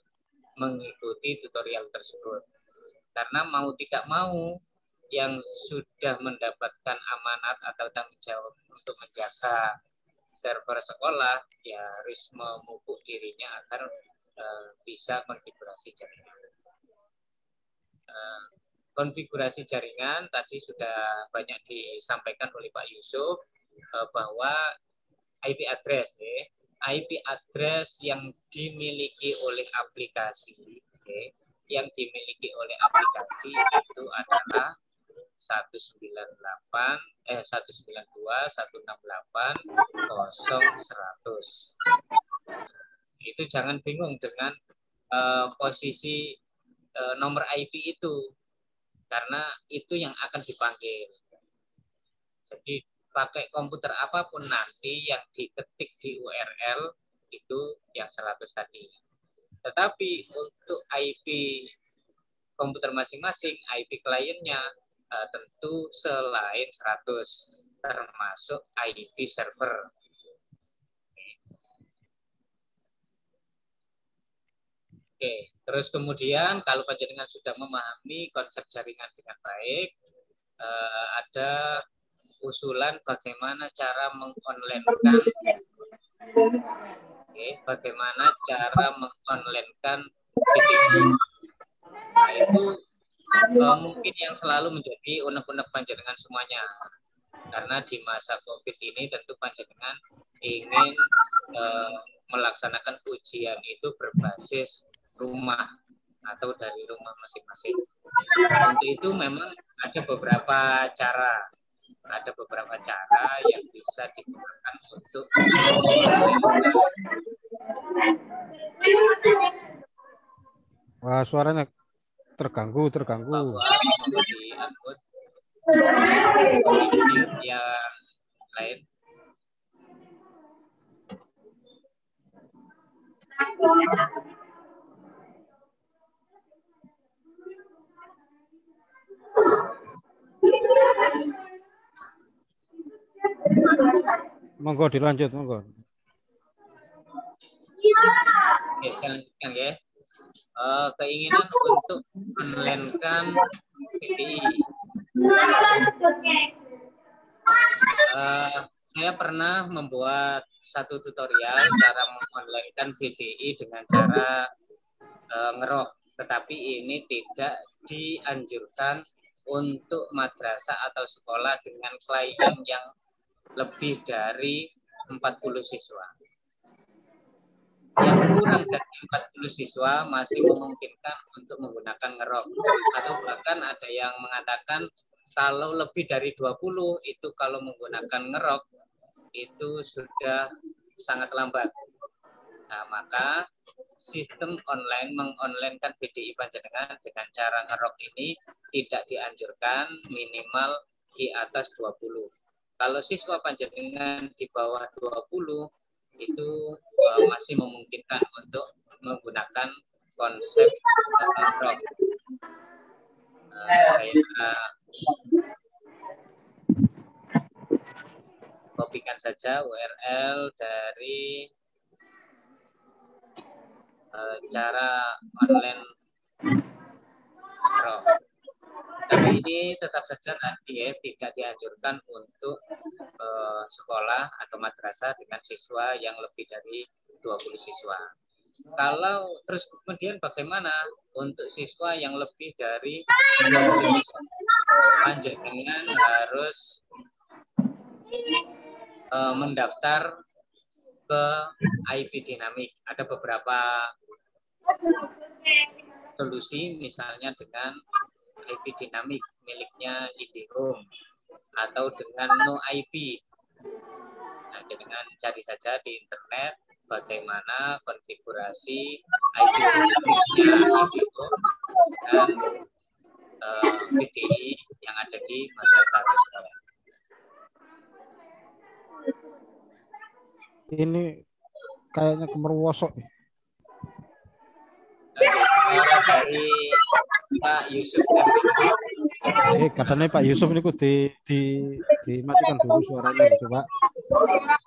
mengikuti tutorial tersebut. Karena mau tidak mau, yang sudah mendapatkan amanat atau tanggung jawab untuk menjaga server sekolah, ya harus memupuk dirinya agar bisa konfigurasi jaringan. Konfigurasi jaringan tadi sudah banyak disampaikan oleh Pak Yusuf, bahwa IP address, IP address yang dimiliki oleh aplikasi, yang dimiliki oleh aplikasi itu adalah 192.168.0.100. Itu jangan bingung dengan posisi nomor IP itu, karena itu yang akan dipanggil. Jadi pakai komputer apapun nanti yang diketik di URL itu yang 100 tadi. Tetapi untuk IP komputer masing-masing, IP kliennya tentu selain 100, termasuk IP server. Oke, terus kemudian kalau panjenengan sudah memahami konsep jaringan dengan baik, ada usulan bagaimana cara mengonlinekan, bagaimana cara mengonlinekan VDI. Nah, itu mungkin yang selalu menjadi unek-unek panjenengan semuanya. Karena di masa COVID ini tentu panjenengan ingin melaksanakan ujian itu berbasis rumah atau dari rumah masing-masing. Untuk itu memang ada beberapa cara. Ada beberapa cara yang bisa digunakan untuk Wah, suaranya terganggu. bahwa diangkut yang lain. Monggo dilanjut, monggo. Oke, saya lanjutkan ya. Keinginan untuk menonlinkan VDI. Saya pernah membuat satu tutorial cara mengonlinekan VDI dengan cara ngerok, tetapi ini tidak dianjurkan untuk madrasah atau sekolah dengan klien yang lebih dari 40 siswa. Yang kurang dari 40 siswa masih memungkinkan untuk menggunakan ngerok, atau bahkan ada yang mengatakan kalau lebih dari 20 itu kalau menggunakan ngerok itu sudah sangat lambat. Nah, maka sistem online mengonlinekan VDI panjenengan dengan cara ngerok ini tidak dianjurkan, minimal di atas 20. Kalau siswa panjenengan di bawah 20 itu masih memungkinkan untuk menggunakan konsep ngerok. Saya kopikan saja URL dari cara online ngerok. Tapi ini tetap saja tadi ya, tidak dianjurkan untuk sekolah atau madrasah dengan siswa yang lebih dari 20 siswa. Kalau terus kemudian bagaimana untuk siswa yang lebih dari 20 siswa? Panjenengan harus mendaftar ke IP Dynamic. Ada beberapa solusi, misalnya dengan IP Dynamic miliknya IndiHome atau dengan No IP. Nah, dengan cari saja di internet bagaimana konfigurasi IP Dynamicnya IndiHome dan VDI yang ada di madrasah atau sekolah. Ini kayaknya kemerwosok. Suara dari Pak Yusuf. Katanya Pak Yusuf ini dimatikan dulu suaranya gitu Pak.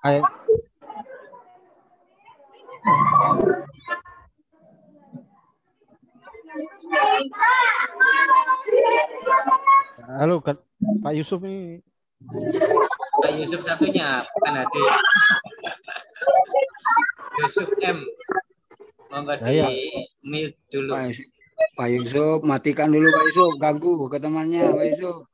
Kayak halo Pak Yusuf ini. Pak Yusuf satunya bukan Hadi. Yusuf M. Monggo di mute dulu. Pak Yusuf, matikan dulu Pak Yusuf, ganggu ke temannya Pak Yusuf.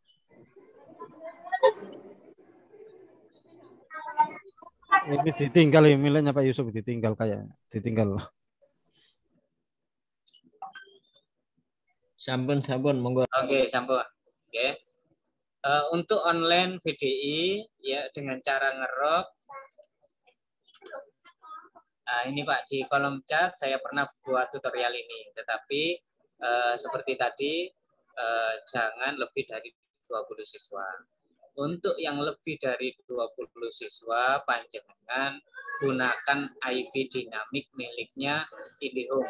Ini ditinggal ya, miliknya Pak Yusuf ditinggal kayak ditinggal. Sampun, monggo. Oke, sampun. Oke. Untuk online VDI ya dengan cara ngerok. Nah, ini Pak di kolom chat saya pernah buat tutorial ini, tetapi seperti tadi jangan lebih dari 20 siswa. Untuk yang lebih dari 20 siswa, panjenengan gunakan IP dinamik miliknya IndiHome.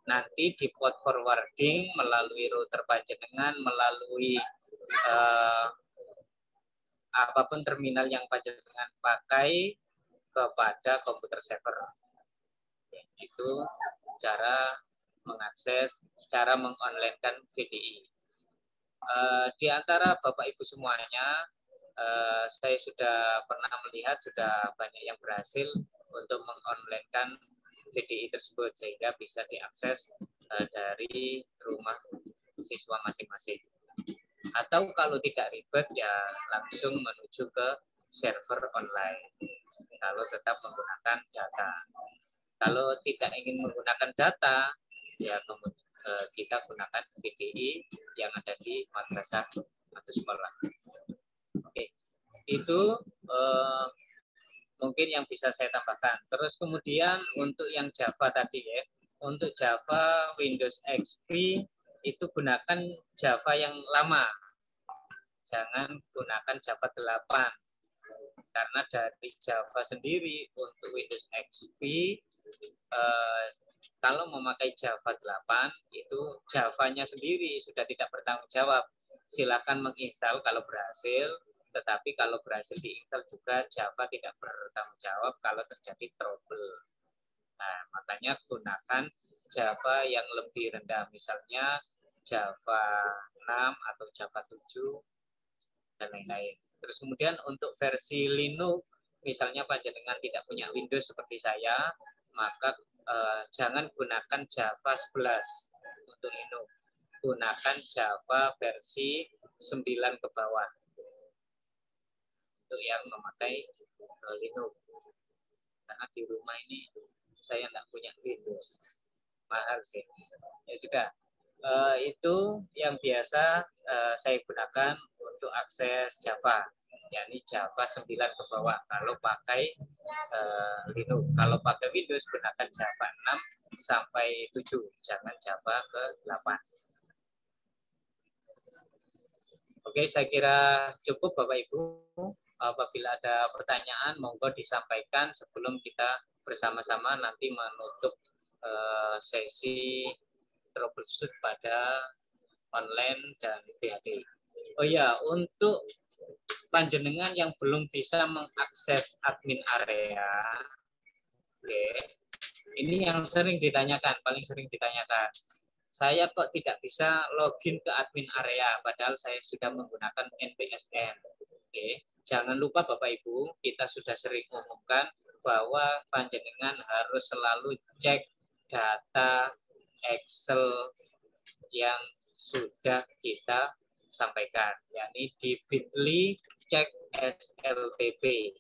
Nanti di port forwarding melalui router panjenengan, melalui apapun terminal yang panjenengan pakai kepada komputer server. Itu cara mengakses, cara mengonlinekan VDI. Di antara Bapak Ibu semuanya, saya sudah pernah melihat sudah banyak yang berhasil untuk mengonlinekan VDI tersebut sehingga bisa diakses dari rumah siswa masing-masing. Atau kalau tidak ribet ya langsung menuju ke server online. Kalau tetap menggunakan data. Kalau tidak ingin menggunakan data, ya kita gunakan VDI yang ada di madrasah atau sekolah. Oke, itu mungkin yang bisa saya tambahkan. Terus kemudian untuk yang Java tadi ya, untuk Java Windows XP itu gunakan Java yang lama. Jangan gunakan Java 8. Karena dari Java sendiri untuk Windows XP kalau memakai Java 8 itu Java-nya sendiri sudah tidak bertanggung jawab. Silakan menginstal kalau berhasil, tetapi kalau berhasil diinstal juga Java tidak bertanggung jawab kalau terjadi trouble. Nah, makanya gunakan Java yang lebih rendah, misalnya Java 6 atau Java 7 dan lain-lain. Terus kemudian untuk versi Linux, misalnya panjenengan tidak punya Windows seperti saya, maka jangan gunakan Java 11 untuk Linux. Gunakan Java versi 9 ke bawah untuk yang memakai Linux. Karena di rumah ini saya tidak punya Windows. Mahal sih. Ya sudah. Itu yang biasa saya gunakan untuk akses Java, yakni Java 9 ke bawah kalau pakai Linux. Kalau pakai Windows gunakan Java 6 sampai 7, jangan Java ke 8. Oke, saya kira cukup Bapak Ibu. Apabila ada pertanyaan monggo disampaikan sebelum kita bersama-sama nanti menutup sesi troubleshoot pada online dan VAD. Oh ya, untuk panjenengan yang belum bisa mengakses admin area, oke, ini yang sering ditanyakan, paling sering ditanyakan. Saya kok tidak bisa login ke admin area, padahal saya sudah menggunakan NPSN. Oke, jangan lupa Bapak Ibu, kita sudah sering umumkan bahwa panjenengan harus selalu cek data Excel yang sudah kita sampaikan, yakni di bit.ly cek SLTP.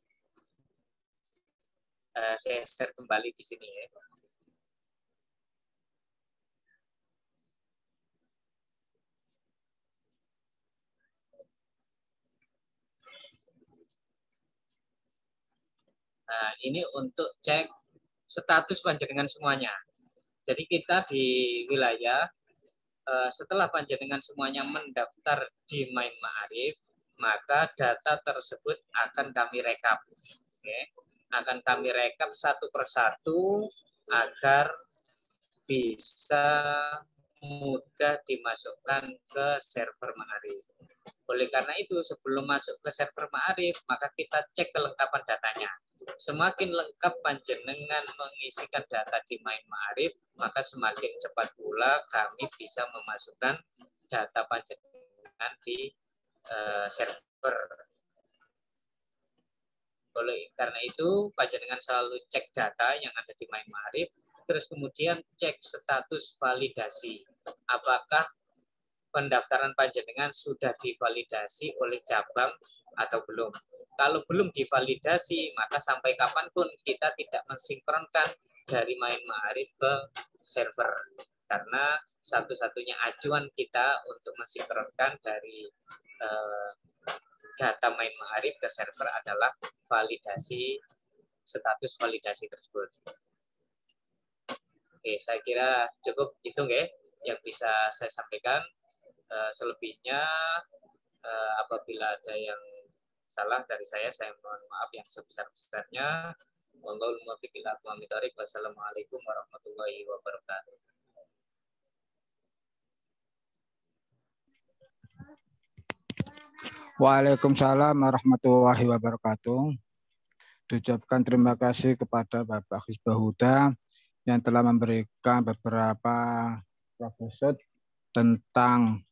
Saya share kembali di sini ya. Nah, ini untuk cek status panjenengan semuanya. Jadi kita di wilayah setelah panjenengan semuanya mendaftar di Main Ma'arif, maka data tersebut akan kami rekap. Oke. akan kami rekap satu persatu agar bisa mudah dimasukkan ke server Ma'arif. Oleh karena itu, sebelum masuk ke server Ma'arif, maka kita cek kelengkapan datanya. Semakin lengkap panjenengan mengisikan data di Main Ma'arif, maka semakin cepat pula kami bisa memasukkan data panjenengan di server. Oleh karena itu, panjenengan selalu cek data yang ada di Main Ma'arif, terus kemudian cek status validasi. Apakah pendaftaran panjenengan sudah divalidasi oleh cabang atau belum. Kalau belum divalidasi, maka sampai kapanpun kita tidak mensinkronkan dari Main Ma'arif ke server. Karena satu-satunya acuan kita untuk mensinkronkan dari data Main Ma'arif ke server adalah validasi, status validasi tersebut. Oke, saya kira cukup itu yang bisa saya sampaikan. Selebihnya apabila ada yang salah dari saya mohon maaf yang sebesar-besarnya. Wallahul muwaffiq ila aqwamit thoriq. Wassalamualaikum warahmatullahi wabarakatuh. Waalaikumsalam warahmatullahi wabarakatuh. Diucapkan terima kasih kepada Bapak Hisbah Huda yang telah memberikan beberapa proposal tentang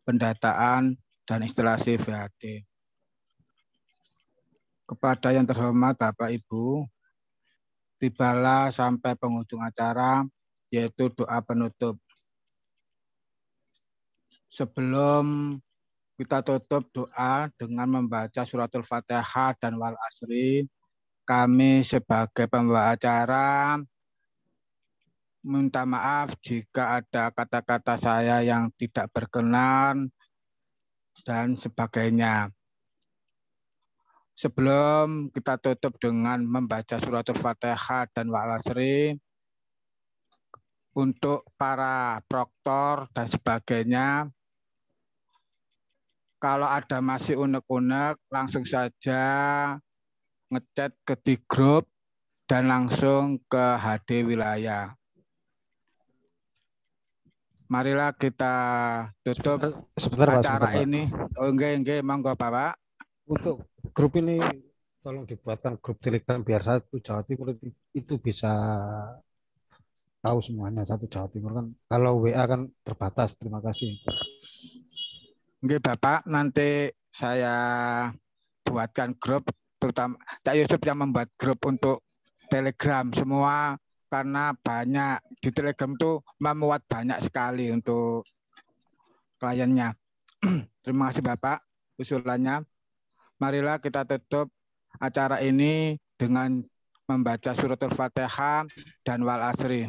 pendataan dan instalasi VHD. Kepada yang terhormat Bapak Ibu, tibalah sampai penghujung acara, yaitu doa penutup. Sebelum kita tutup doa dengan membaca suratul Fatihah dan wal asri, kami sebagai pembawa acara minta maaf jika ada kata-kata saya yang tidak berkenan dan sebagainya. Sebelum kita tutup dengan membaca suratul Fatihah dan wal asri, untuk para proktor dan sebagainya, kalau ada masih unek-unek, langsung saja ngechat ke di grup dan langsung ke HD wilayah. Marilah kita tutup acara ini. Oh, enggak, monggo Bapak. Untuk grup ini tolong dibuatkan grup Telegram biar satu Jawa Timur itu bisa tahu semuanya, satu Jawa Timur kan. Kalau WA kan terbatas. Terima kasih. Oke Bapak, nanti saya buatkan grup, terutama Cak Yusuf yang membuat grup untuk Telegram semua, karena banyak di Telegram itu memuat banyak sekali untuk kliennya. Terima kasih Bapak usulannya. Marilah kita tutup acara ini dengan membaca suratul Fatihah dan wal asri.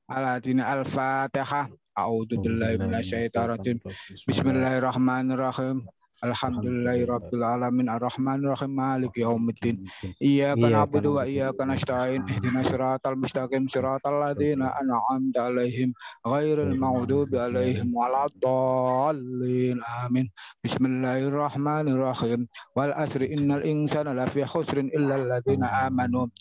Al-Adina Al-Fatihah. A'udzubillahi minasyaitonirrajim. Bismillahirrahmanirrahim. Alhamdulillahirabbil alamin arrahmanir rahim maliki yaumiddin. Iyyaka na'budu wa iyyaka nasta'in. Ihdinas siratal mustaqim siratal ladzina an'amta 'alaihim ghairil maghdubi 'alaihim waladdallin. Amin. Bismillahirrahmanirrahim. Wal asri innal insana lafi khusrin illal ladzina amanu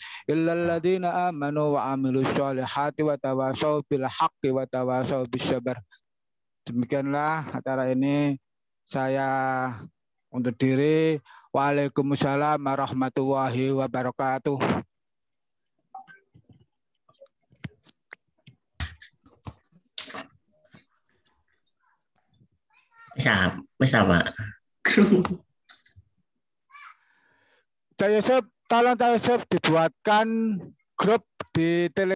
wa 'amilus sholihati wa tawasaw bil haqqi wa tawasaw bis sabr. Demikianlah acara ini. Saya undur diri. Waalaikumsalam warahmatullahi wabarakatuh. Bisa Pak. Cak Yusuf, tolong Cak Yusuf dibuatkan grup di Telegram.